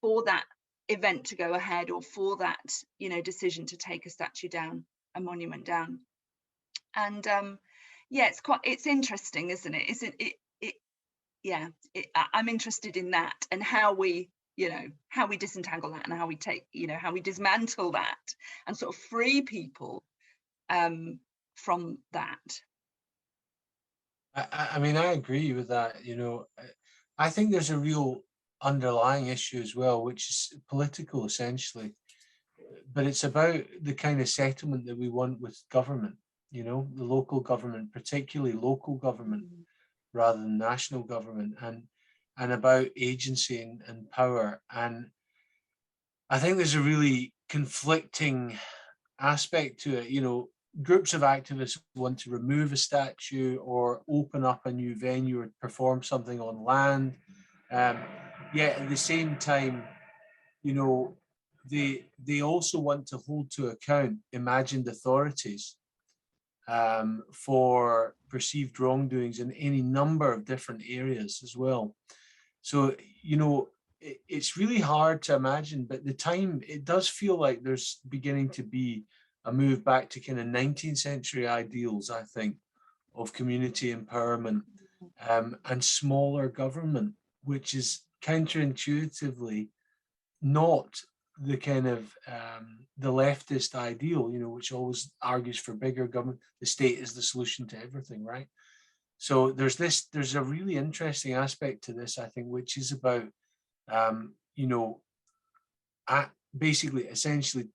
S4: for that event to go ahead, or for that, you know, decision to take a statue down, a monument down. And yeah, it's interesting, isn't it? Isn't it? Yeah, I'm interested in that, and how we, you know, how we disentangle that, and how we take, you know, how we dismantle that and sort of free people from that.
S5: I mean, I agree with that. You know, I think there's a real underlying issue as well, which is political essentially, but it's about the kind of settlement that we want with government, you know, the local government, particularly local government, rather than national government, and about agency and power. And I think there's a really conflicting aspect to it. You know, groups of activists want to remove a statue or open up a new venue or perform something on land. Yet at the same time, you know, they also want to hold to account imagined authorities for perceived wrongdoings in any number of different areas as well. So, you know, it's really hard to imagine, but it does feel like there's beginning to be a move back to kind of 19th century ideals, I think, of community empowerment and smaller government, which is counterintuitively not the kind of the leftist ideal, you know, which always argues for bigger government. The state is the solution to everything, right? So there's a really interesting aspect to this, I think, which is about, you know, basically, essentially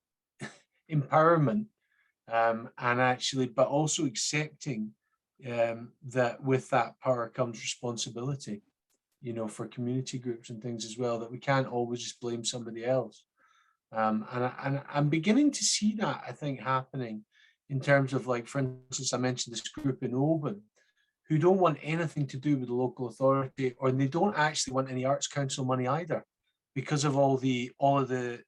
S5: empowerment, and actually, but also accepting that with that power comes responsibility, you know, for community groups and things as well, that we can't always just blame somebody else. And I'm beginning to see that, I think, happening in terms of, like, for instance, I mentioned this group in Oban who don't want anything to do with the local authority, or they don't actually want any Arts Council money either, because of all of the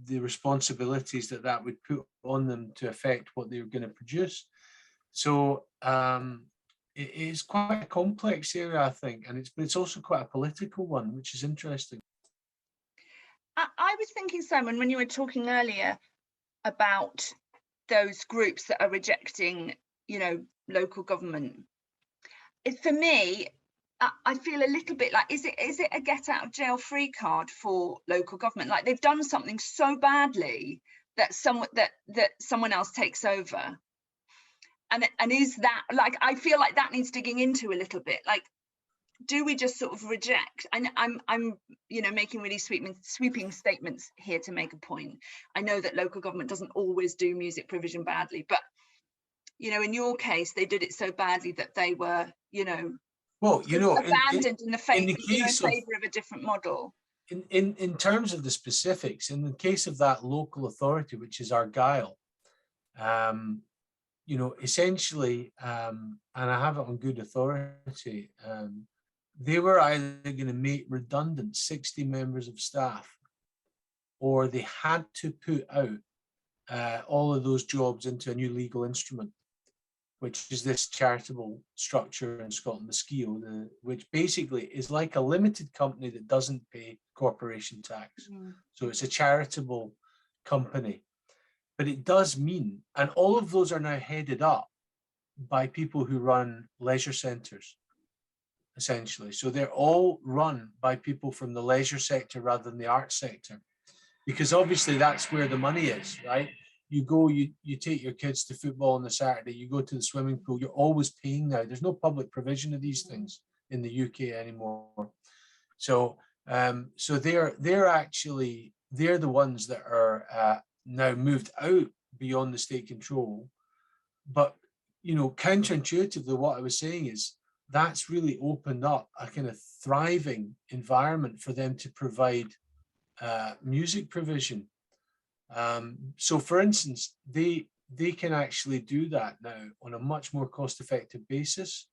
S5: responsibilities that would put on them to affect what they're going to produce. So it is quite a complex area, I think, and it's also quite a political one, which is interesting.
S4: I was thinking, Simon, when you were talking earlier about those groups that are rejecting, you know, local government, for me, I feel a little bit like, is it a get out of jail free card for local government? Like they've done something so badly that someone else takes over. And is that, like, I feel like that needs digging into a little bit. Like, do we just sort of reject? And I'm you know, making really sweeping statements here to make a point. I know that local government doesn't always do music provision badly, but you know, in your case, they did it so badly that they were, you know,
S5: well, you know,
S4: abandoned in favor
S5: of
S4: a different model.
S5: In terms of the specifics, in the case of that local authority, which is Argyll, you know, essentially, and I have it on good authority, they were either going to make redundant 60 members of staff, or they had to put out all of those jobs into a new legal instrument, which is this charitable structure in Scotland, the SCIO, which basically is like a limited company that doesn't pay corporation tax. So it's a charitable company. But it does mean, and all of those are now headed up by people who run leisure centres, essentially. So they're all run by people from the leisure sector rather than the arts sector, because obviously that's where the money is, right? You go, you take your kids to football on the Saturday, you go to the swimming pool, you're always paying now. There's no public provision of these things in the UK anymore. So so they're the ones that are now moved out beyond the state control. But you know, counterintuitively, what I was saying is that's really opened up a kind of thriving environment for them to provide music provision. So for instance, they can actually do that now on a much more cost-effective basis.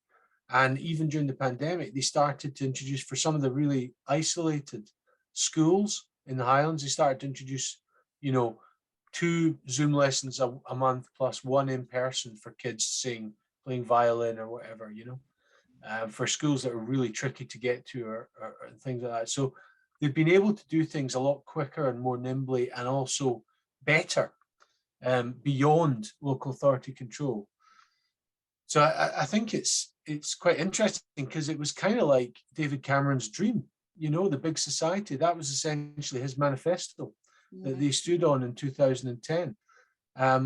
S5: And even during the pandemic, they started to introduce, for some of the really isolated schools in the Highlands, they started to introduce, you know, 2 Zoom lessons a month plus 1 in person for kids playing violin or whatever, you know, for schools that are really tricky to get to or things like that. So they've been able to do things a lot quicker and more nimbly, and also better, beyond local authority control. So I think it's quite interesting, because it was kind of like David Cameron's dream, you know, the big society. That was essentially his manifesto that they stood on in 2010,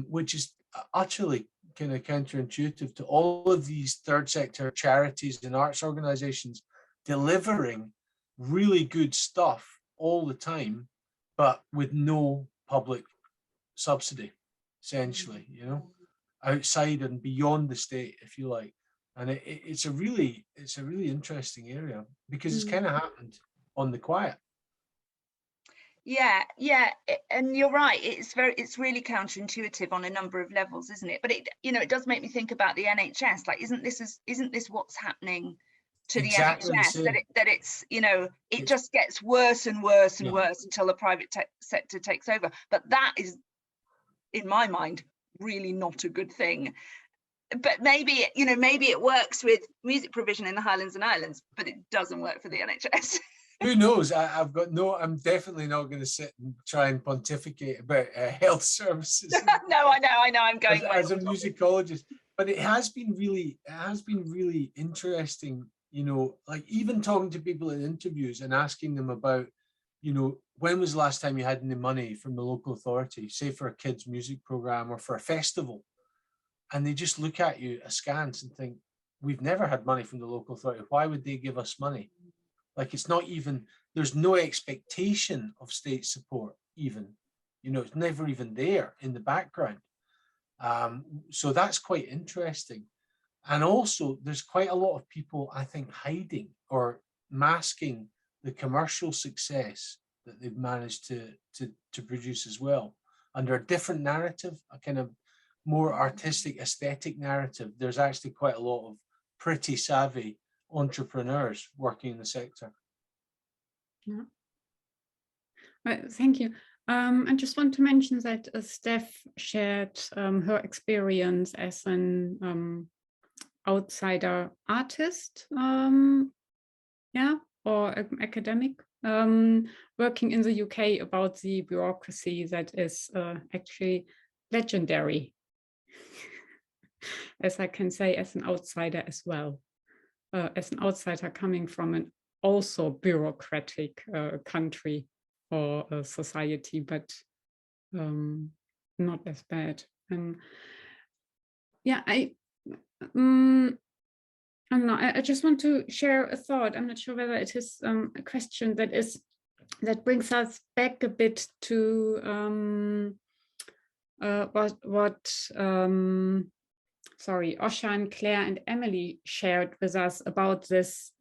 S5: which is utterly kind of counterintuitive to all of these third sector charities and arts organizations delivering really good stuff all the time, but with no public subsidy, essentially, you know, outside and beyond the state, if you like. And it's a really interesting area, because it's kind of happened on the quiet.
S4: Yeah, and you're right. It's really counterintuitive on a number of levels, isn't it? But it, you know, it does make me think about the NHS. Like, isn't this what's happening to
S5: Exactly
S4: the NHS? That it's, you know, it just gets worse and worse and worse until the private sector takes over. But that is, in my mind, really not a good thing. But maybe, you know, maybe it works with music provision in the Highlands and Islands, but it doesn't work for the NHS.
S5: Who knows? I'm definitely not going to sit and try and pontificate about health services.
S4: No, I know. I'm going
S5: as a musicologist, but it has been really interesting. You know, like even talking to people in interviews and asking them about, you know, when was the last time you had any money from the local authority, say for a kids' music program or for a festival, and they just look at you askance and think, we've never had money from the local authority. Why would they give us money? Like, it's not even, there's no expectation of state support even, you know, it's never even there in the background. So that's quite interesting. And also there's quite a lot of people, I think, hiding or masking the commercial success that they've managed to produce as well, under a different narrative, a kind of more artistic, aesthetic narrative. There's actually quite a lot of pretty savvy entrepreneurs working in the sector.
S1: Yeah. Right, thank you. I just want to mention that Steph shared her experience as an outsider artist, or academic, working in the UK, about the bureaucracy that is actually legendary, as I can say, as an outsider as well. as an outsider coming from an also bureaucratic country or society, but not as bad. Yeah, I don't know. I just want to share a thought. I'm not sure whether it is a question that brings us back a bit to what Osian, Clare, and Emily shared with us about this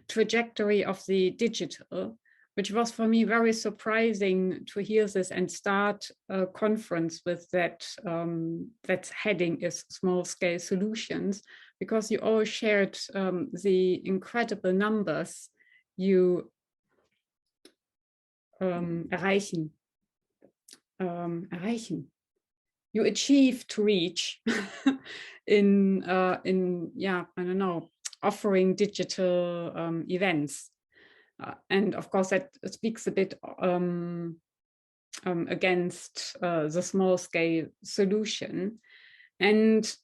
S1: trajectory of the digital, which was for me very surprising to hear this and start a conference with that. That heading is small scale solutions, because you all shared the incredible numbers you you achieve to reach in yeah, I don't know, offering digital events. And of course, that speaks a bit against the small scale solution. And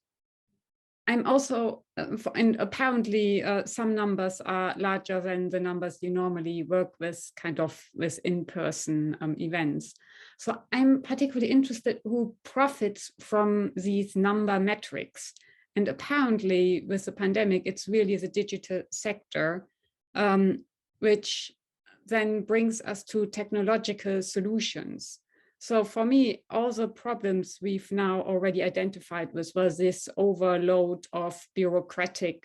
S1: I'm also, and apparently some numbers are larger than the numbers you normally work with, kind of with in-person events. So I'm particularly interested who profits from these number metrics. And apparently with the pandemic, it's really the digital sector, which then brings us to technological solutions. So for me, all the problems we've now already identified was this overload of bureaucracy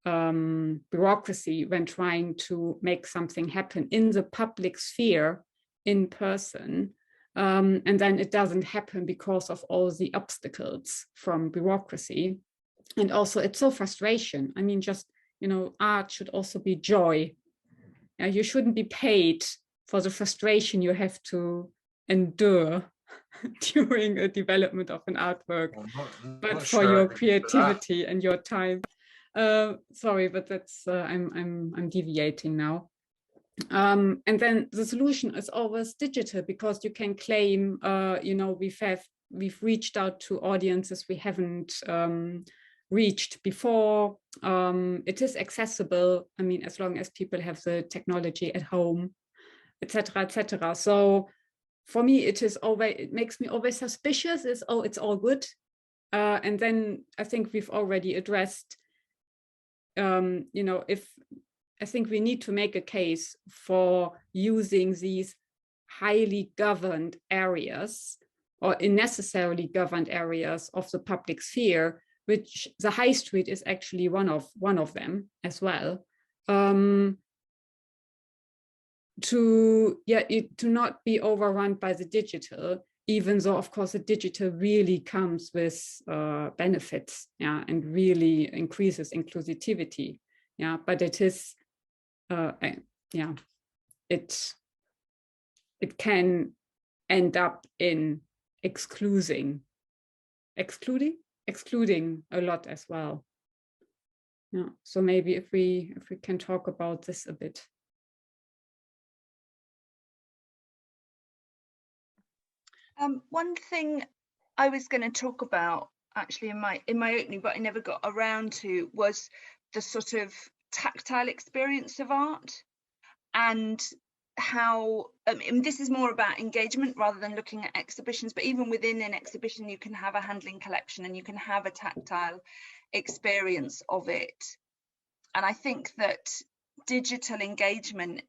S1: when trying to make something happen in the public sphere in person. And then it doesn't happen because of all the obstacles from bureaucracy. And also it's so frustration. I mean, just, you know, art should also be joy. You shouldn't be paid for the frustration you have to endure during a development of an artwork, but for your creativity and your time. Sorry, but that's I'm deviating now. And then the solution is always digital, because you can claim, you know, we've reached out to audiences we haven't reached before. It is accessible. I mean, as long as people have the technology at home, etc., etc. So for me, it makes me always suspicious. It's all good. And then I think we've already addressed, you know, I think we need to make a case for using these highly governed areas or unnecessarily governed areas of the public sphere, which the high street is actually one of them as well. To not be overrun by the digital, even though of course the digital really comes with benefits, yeah, and really increases inclusivity, yeah, but it is yeah, it can end up in excluding a lot as well. Yeah, so maybe if we can talk about this a bit.
S4: One thing I was going to talk about actually in my opening, but I never got around to, was the sort of tactile experience of art, and how this is more about engagement rather than looking at exhibitions, but even within an exhibition you can have a handling collection and you can have a tactile experience of it. And I think that digital engagement,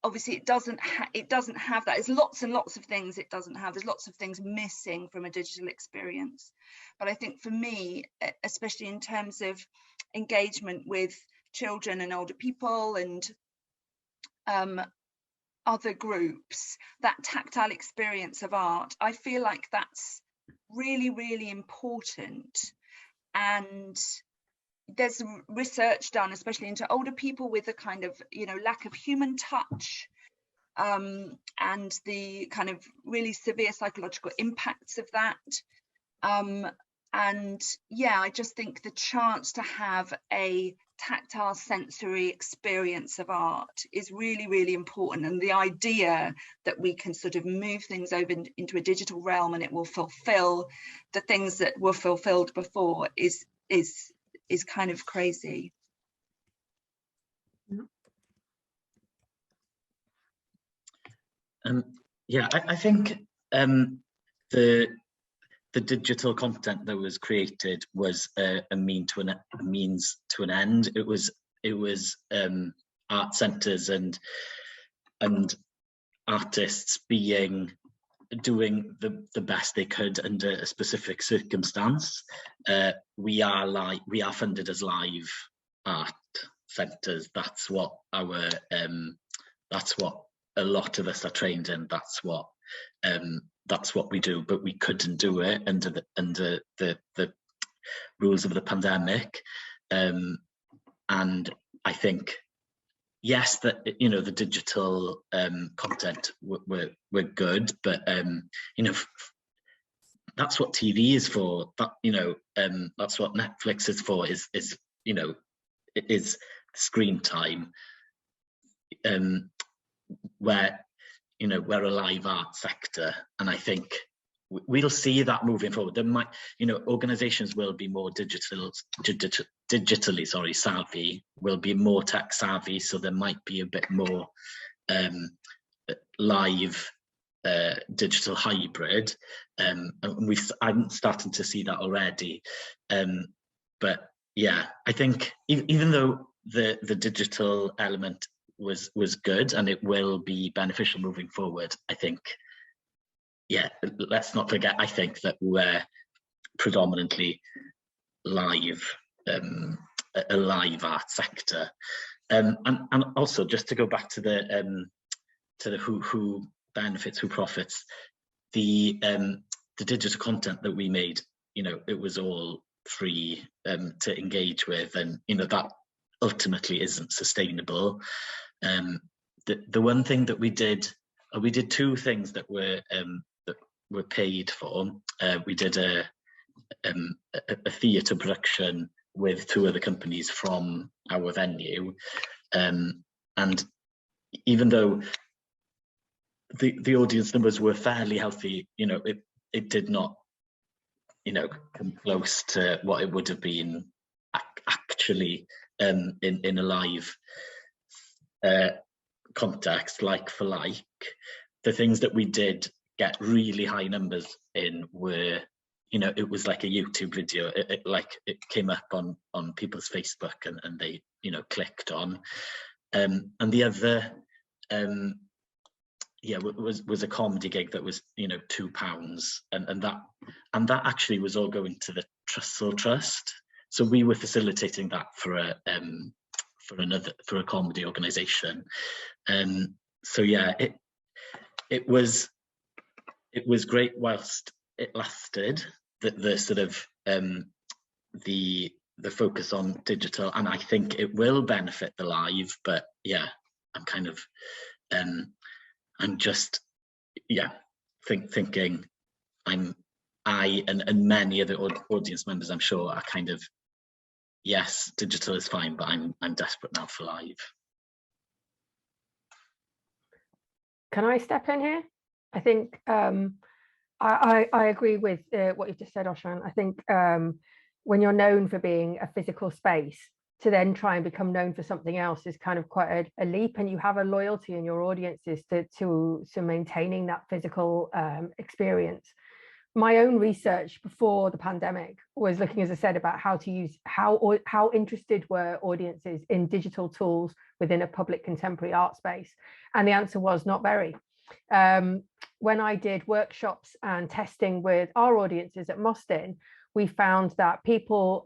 S4: obviously it doesn't have that. There's lots and lots of things it doesn't have. There's lots of things missing from a digital experience. But I think for me, especially in terms of engagement with children and older people and other groups, that tactile experience of art, I feel like that's really, really important. And there's research done, especially into older people, with a kind of, you know, lack of human touch, and the kind of really severe psychological impacts of that. And yeah, I just think the chance to have a tactile sensory experience of art is really, really important. And the idea that we can sort of move things over into a digital realm and it will fulfill the things that were fulfilled before is is kind of crazy.
S2: Yeah, I think the digital content that was created was a means to an end. It was art centres and artists doing the best they could under a specific circumstance. We are funded as live art centres. That's what a lot of us are trained in. That's what we do, but we couldn't do it under the rules of the pandemic. And I think, yes, that, you know, the digital content were good, but you know, that's what TV is for. That, you know, that's what Netflix is for. Is you know, it is screen time. Where, you know, we're a live art sector, and I think we'll see that moving forward. There might, you know, organizations will be more digitally savvy, will be more tech savvy, so there might be a bit more live digital hybrid, and I'm starting to see that already. But yeah, I think even though the digital element was good and it will be beneficial moving forward, I think, yeah, let's not forget, I think that we're predominantly live, a live art sector, and also just to go back to the who benefits, who profits, the digital content that we made, you know, it was all free to engage with, and you know, that ultimately isn't sustainable. The one thing that we did two things that were paid for. We did a theatre production with 2 other companies from our venue, and even though the audience numbers were fairly healthy, you know, it did not, you know, come close to what it would have been actually in a live context, like for like. The things that we did get really high numbers in were, you know, it was like a YouTube video. It came up on people's Facebook and they, you know, clicked on. And the other, yeah, was a comedy gig that was, you know, £2, and that actually was all going to the Trussell Trust. So we were facilitating that for a comedy organisation. So yeah, it was great whilst it lasted. The sort of the focus on digital, and I think it will benefit the live. But yeah, I'm kind of I'm just, yeah, thinking I and many other audience members, I'm sure, are kind of, yes, digital is fine, but I'm desperate now for live.
S3: Can I step in here? I think I agree with what you've just said, Osian. I think when you're known for being a physical space, to then try and become known for something else is kind of quite a leap, and you have a loyalty in your audiences to maintaining that physical experience. My own research before the pandemic was looking, as I said, about how to use, how interested were audiences in digital tools within a public contemporary art space, and the answer was not very. When I did workshops and testing with our audiences at Mostyn, we found that people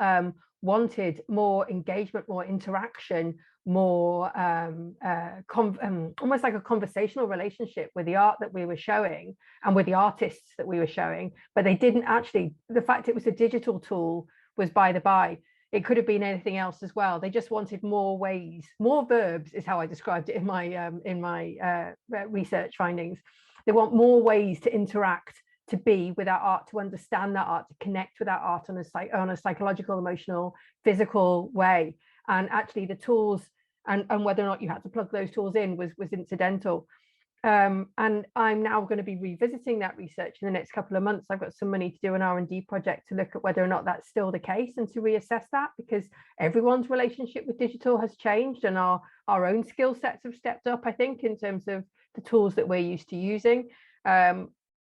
S3: wanted more engagement, more interaction, more almost like a conversational relationship with the art that we were showing and with the artists that we were showing, but they didn't actually, the fact it was a digital tool was by the by. It could have been anything else as well. They just wanted more ways, more verbs is how I described it in my research findings. They want more ways to interact, to be with our art, to understand that art, to connect with our art on a psychological, emotional, physical way. And actually the tools and whether or not you had to plug those tools in was incidental. And I'm now going to be revisiting that research in the next couple of months. I've got some money to do an R&D project to look at whether or not that's still the case and to reassess that, because everyone's relationship with digital has changed and our own skill sets have stepped up, I think, in terms of the tools that we're used to using. I've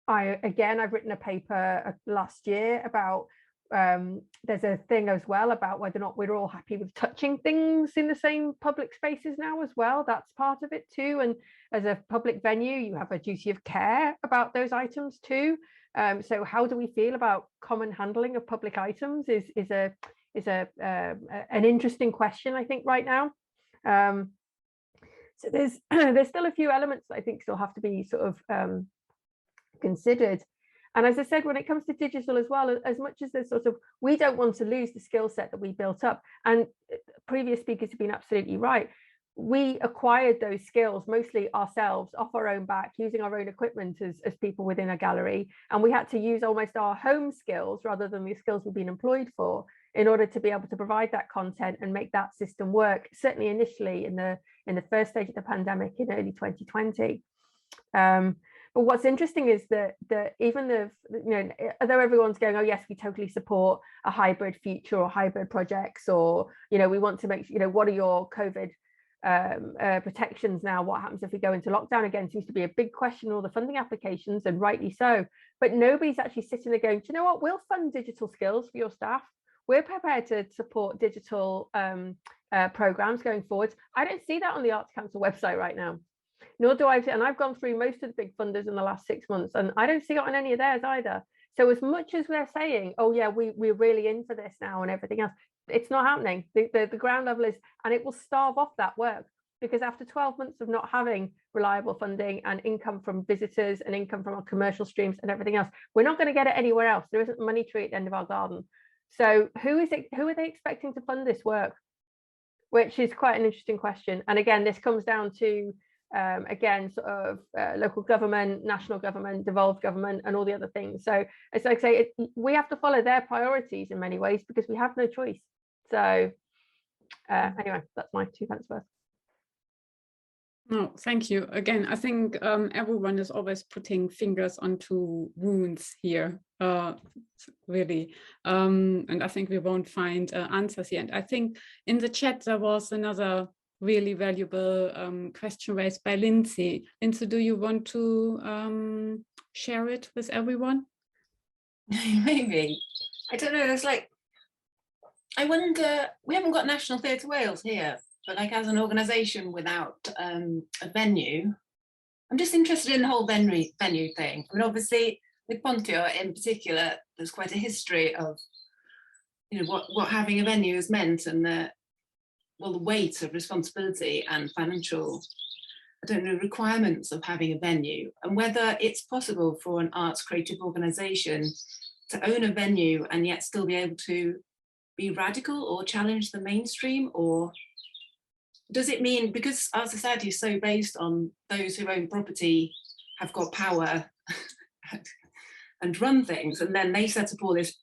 S3: written a paper last year about there's a thing as well about whether or not we're all happy with touching things in the same public spaces now as well. That's part of it too. And as a public venue, you have a duty of care about those items too. So how do we feel about common handling of public items is an interesting question, I think, right now. So there's still a few elements that I think still have to be sort of considered. And as I said, when it comes to digital as well, as much as there's sort of, we don't want to lose the skill set that we built up. And previous speakers have been absolutely right. We acquired those skills mostly ourselves, off our own back, using our own equipment as people within a gallery. And we had to use almost our home skills rather than the skills we've been employed for in order to be able to provide that content and make that system work, certainly initially in the first stage of the pandemic in early 2020. But what's interesting is that even although everyone's going, oh yes, we totally support a hybrid future or hybrid projects, or we want to make sure, what are your COVID protections now? What happens if we go into lockdown again? Seems to be a big question in all the funding applications, and rightly so. But nobody's actually sitting there going, do you know what? We'll fund digital skills for your staff. We're prepared to support digital programs going forward. I don't see that on the Arts Council website right now. Nor do I, and I've gone through most of the big funders in the last 6 months, and I don't see it on any of theirs either. So as much as we're saying, oh yeah, we're really in for this now and everything else, it's not happening. The ground level is, and it will starve off that work, because after 12 months of not having reliable funding and income from visitors and income from our commercial streams and everything else, we're not going to get it anywhere else. There isn't money tree at the end of our garden. So who are they expecting to fund this work? Which is quite an interesting question. And again, this comes down to again, sort of local government, national government, devolved government, and all the other things. So it's like I say, we have to follow their priorities in many ways because we have no choice. So anyway, that's my 2 pence worth.
S1: No, thank you. Again, I think everyone is always putting fingers onto wounds here, really. And I think we won't find answers here. And I think in the chat, there was another really valuable question raised by Lindsay. Lindsay, do you want to share it with everyone?
S7: Maybe. I don't know, there's like, I wonder, we haven't got National Theatre Wales here, but like as an organisation without a venue, I'm just interested in the whole venue thing. I mean, obviously with Pontio in particular, there's quite a history of, what having a venue has meant, and the weight of responsibility and financial, requirements of having a venue, and whether it's possible for an arts creative organisation to own a venue and yet still be able to be radical or challenge the mainstream, or does it mean, because our society is so based on those who own property have got power and run things, and then they set up all this,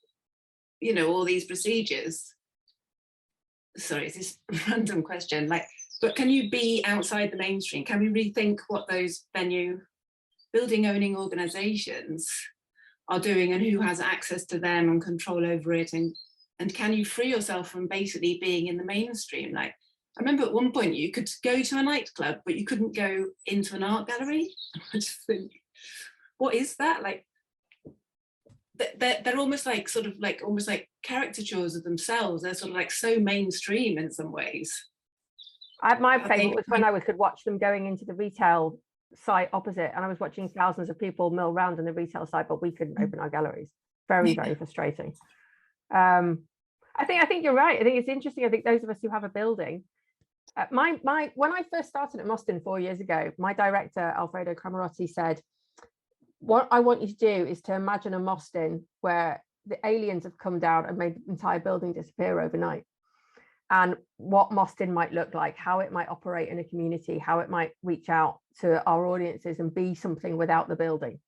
S7: all these procedures. Sorry, it's this random question, but can you be outside the mainstream? Can we rethink what those venue building owning organizations are doing and who has access to them and control over it? And can you free yourself from basically being in the mainstream? I remember at one point you could go to a nightclub, but you couldn't go into an art gallery. I just think, what is that? They're almost almost like caricatures of themselves. They're sort of like so mainstream in some ways.
S3: My favourite was when I could watch them going into the retail site opposite, and I was watching thousands of people mill around in the retail site, but we couldn't open our galleries. Very, very frustrating. I think you're right. I think it's interesting. I think those of us who have a building, when I first started at Mostyn 4 years ago, my director Alfredo Cramarotti said, what I want you to do is to imagine a Mostyn where the aliens have come down and made the entire building disappear overnight, and what Mostyn might look like, how it might operate in a community, how it might reach out to our audiences and be something without the building.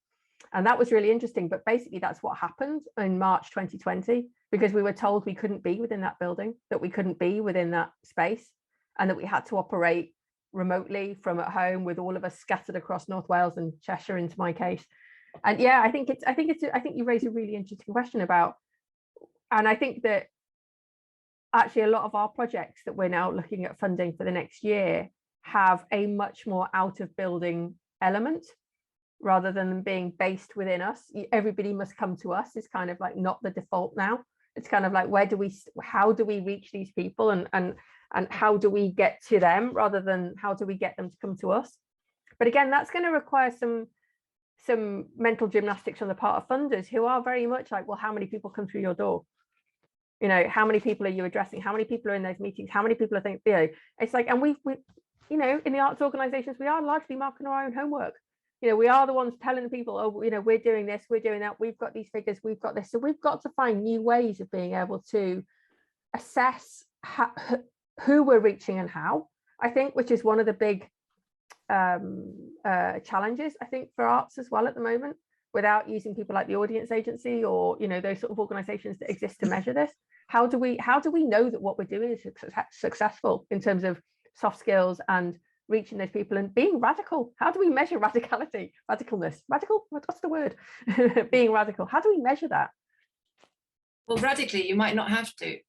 S3: And that was really interesting. But basically that's what happened in March 2020, because we were told we couldn't be within that building, that we couldn't be within that space, and that we had to operate remotely from at home, with all of us scattered across North Wales and Cheshire, into my case. And yeah, I think you raise a really interesting question about, and I think that actually a lot of our projects that we're now looking at funding for the next year have a much more out of building element, rather than being based within us. Everybody must come to us is kind of like not the default now. It's kind of like, how do we reach these people, and how do we get to them, rather than how do we get them to come to us? But again, that's going to require some mental gymnastics on the part of funders, who are very much like, well, how many people come through your door? You know, how many people are you addressing? How many people are in those meetings? How many people are thinking, you know, it's like, and we you know, in the arts organizations, we are largely marking our own homework. You know, we are the ones telling the people, oh, you know, we're doing this, we're doing that, we've got these figures, we've got this. So we've got to find new ways of being able to assess who we're reaching and how, I think, which is one of the big challenges, I think, for arts as well at the moment, without using people like the Audience Agency or, you know, those sort of organizations that exist to measure this. How do we know that what we're doing is successful in terms of soft skills and reaching those people and being radical? How do we measure radicalness? Radical? What's the word? Being radical. How do we measure that?
S7: Well, radically, you might not have to.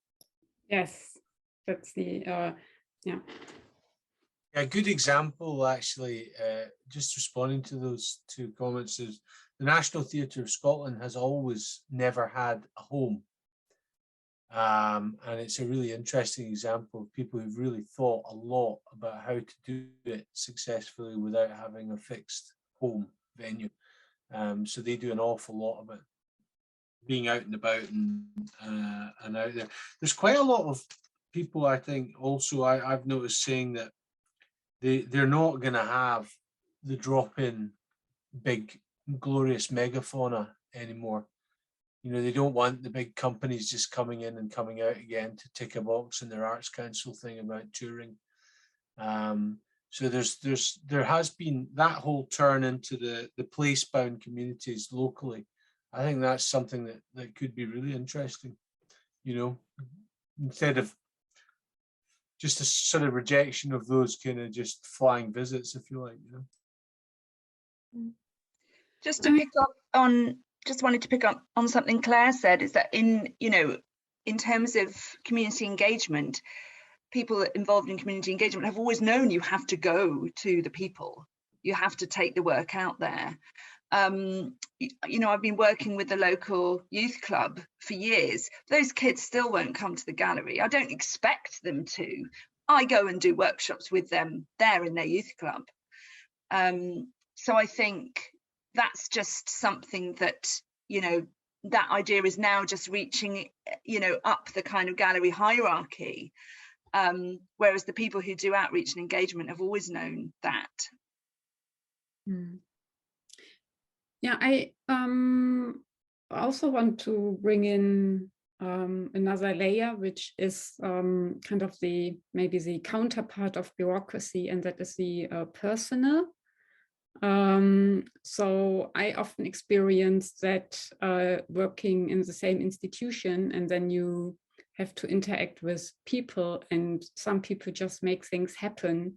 S1: Yes, that's the yeah.
S5: A good example, actually, just responding to those two comments, is the National Theatre of Scotland has always never had a home. And it's a really interesting example of people who've really thought a lot about how to do it successfully without having a fixed home venue. So they do an awful lot of it, being out and about and out there. There's quite a lot of people, I think, also I've noticed saying that they're not going to have the drop-in big glorious megafauna anymore. You know, they don't want the big companies just coming in and coming out again to tick a box in their Arts Council thing about touring. So there has been that whole turn into the place-bound communities locally. I think that's something that could be really interesting, you know, instead of just a sort of rejection of those kind of just flying visits, if you like, you know.
S4: Just to pick up on, just wanted to pick up on something Claire said, is that in terms of community engagement, people involved in community engagement have always known you have to go to the people. You have to take the work out there. You know, I've been working with the local youth club for years. Those kids still won't come to the gallery. I don't expect them to. I go and do workshops with them there in their youth club. So I think that's just something that, you know, that idea is now just reaching, you know, up the kind of gallery hierarchy. Whereas the people who do outreach and engagement have always known that.
S1: Mm. Yeah, I also want to bring in another layer, which is kind of maybe the counterpart of bureaucracy, and that is the personal. So I often experience that working in the same institution, and then you have to interact with people, and some people just make things happen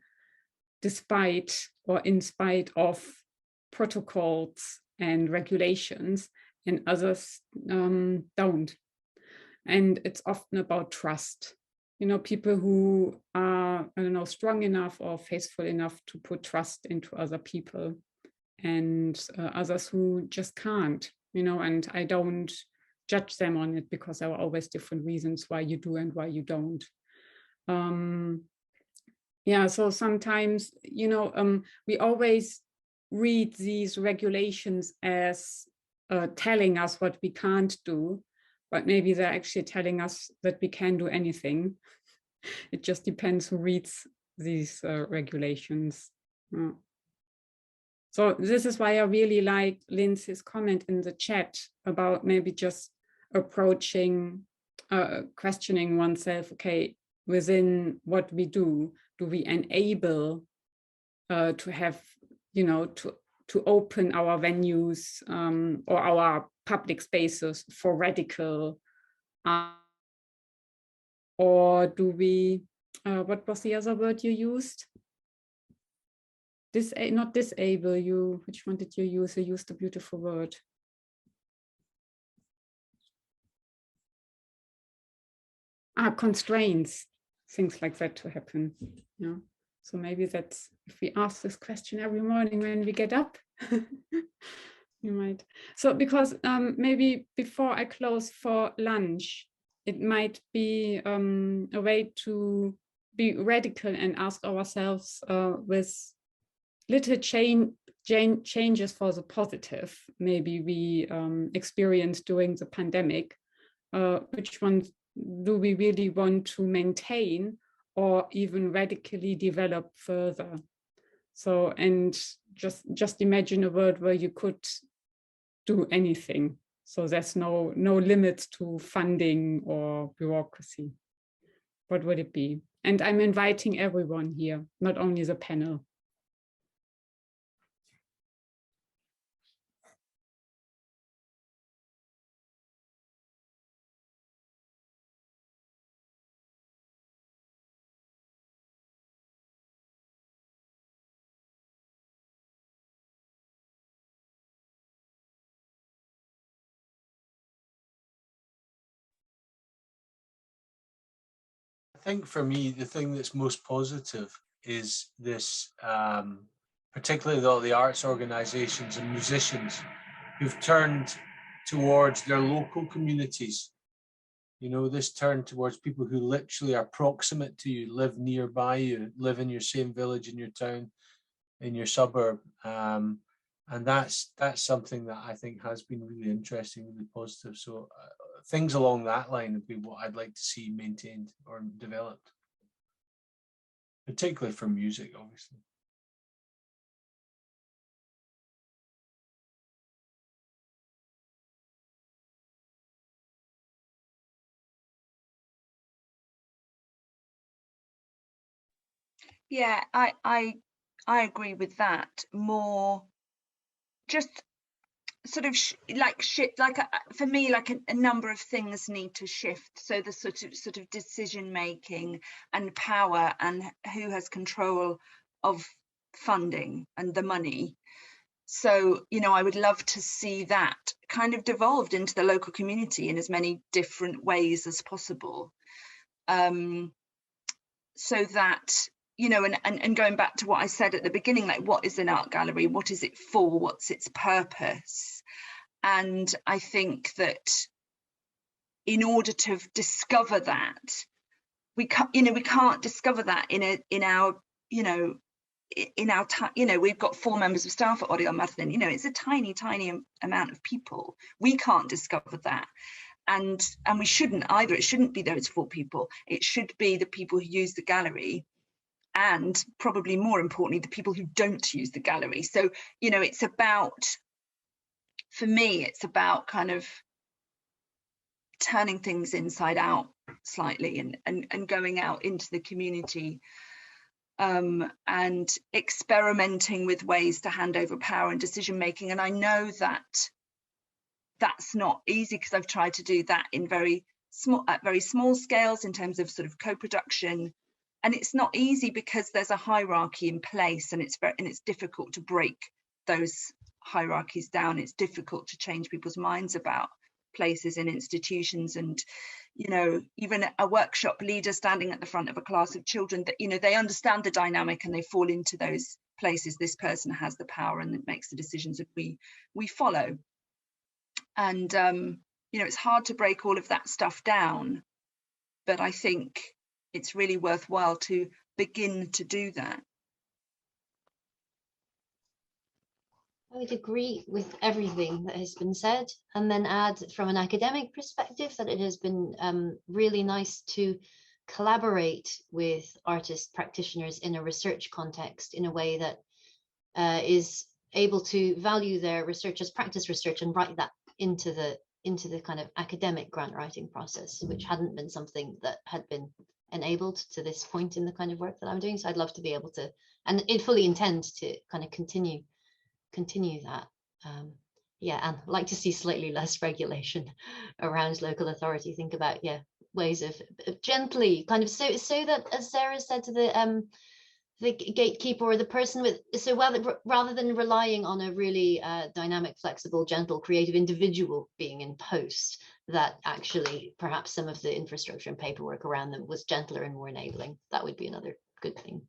S1: despite or in spite of protocols and regulations, and others don't. And it's often about trust. You know, people who are, I don't know, strong enough or faithful enough to put trust into other people, and others who just can't, you know, and I don't judge them on it, because there are always different reasons why you do and why you don't. Yeah, so sometimes, you know, we always read these regulations as telling us what we can't do, but maybe they're actually telling us that we can do anything. It just depends who reads these regulations. Yeah. So this is why I really like Lindsay's comment in the chat about maybe just approaching, questioning oneself, okay, within what we do we enable to have, you know, to open our venues or our public spaces for radical art? Or do we, what was the other word you used? not disable you. Which one did you use? You used a beautiful word. Constraints, things like that to happen. Yeah. So maybe that's, if we ask this question every morning when we get up, you might. So because maybe before I close for lunch, it might be a way to be radical and ask ourselves with little changes for the positive, maybe we experienced during the pandemic, which ones do we really want to maintain or even radically develop further? So, and just imagine a world where you could do anything. So there's no limits to funding or bureaucracy. What would it be? And I'm inviting everyone here, not only the panel.
S5: I think for me, the thing that's most positive is this, particularly all the arts organisations and musicians who've turned towards their local communities. You know, this turn towards people who literally are proximate to you, live nearby you, live in your same village, in your town, in your suburb. And that's something that I think has been really interesting, really positive. So things along that line would be what I'd like to see maintained or developed, particularly for music, obviously.
S4: Yeah, I agree with that. More just sort of for me, like a number of things need to shift. So the sort of decision making and power and who has control of funding and the money. So, you know, I would love to see that kind of devolved into the local community in as many different ways as possible. So that, you know, and going back to what I said at the beginning, like, what is an art gallery? What is it for? What's its purpose? And I think that in order to discover that, we can't discover that in our we've got 4 members of staff at Oriel Myrddin. You know, it's a tiny amount of people. We can't discover that. And we shouldn't either. It shouldn't be those 4 people. It should be the people who use the gallery, and probably more importantly, the people who don't use the gallery. So, you know, it's about, for me, it's about kind of turning things inside out slightly and going out into the community and experimenting with ways to hand over power and decision making. And I know that that's not easy, because I've tried to do that in very small scales in terms of sort of co-production, and it's not easy because there's a hierarchy in place, and it's difficult to break those hierarchies down. It's difficult to change people's minds about places and institutions, and, you know, even a workshop leader standing at the front of a class of children, that, you know, they understand the dynamic and they fall into those places. This person has the power and it makes the decisions that we follow. And you know, it's hard to break all of that stuff down, but I think it's really worthwhile to begin to do that.
S6: I would agree with everything that has been said, and then add from an academic perspective that it has been really nice to collaborate with artist practitioners in a research context in a way that is able to value their research as practice research and write that into the kind of academic grant writing process, which hadn't been something that had been enabled to this point in the kind of work that I'm doing. So I'd love to be able to, and it fully intend to kind of continue that. Yeah, and I'd like to see slightly less regulation around local authority. Think about ways of gently kind of so that, as Sarah said, to the gatekeeper or the person with, so rather than relying on a really dynamic, flexible, gentle, creative individual being in post, that actually perhaps some of the infrastructure and paperwork around them was gentler and more enabling. That would be another good thing.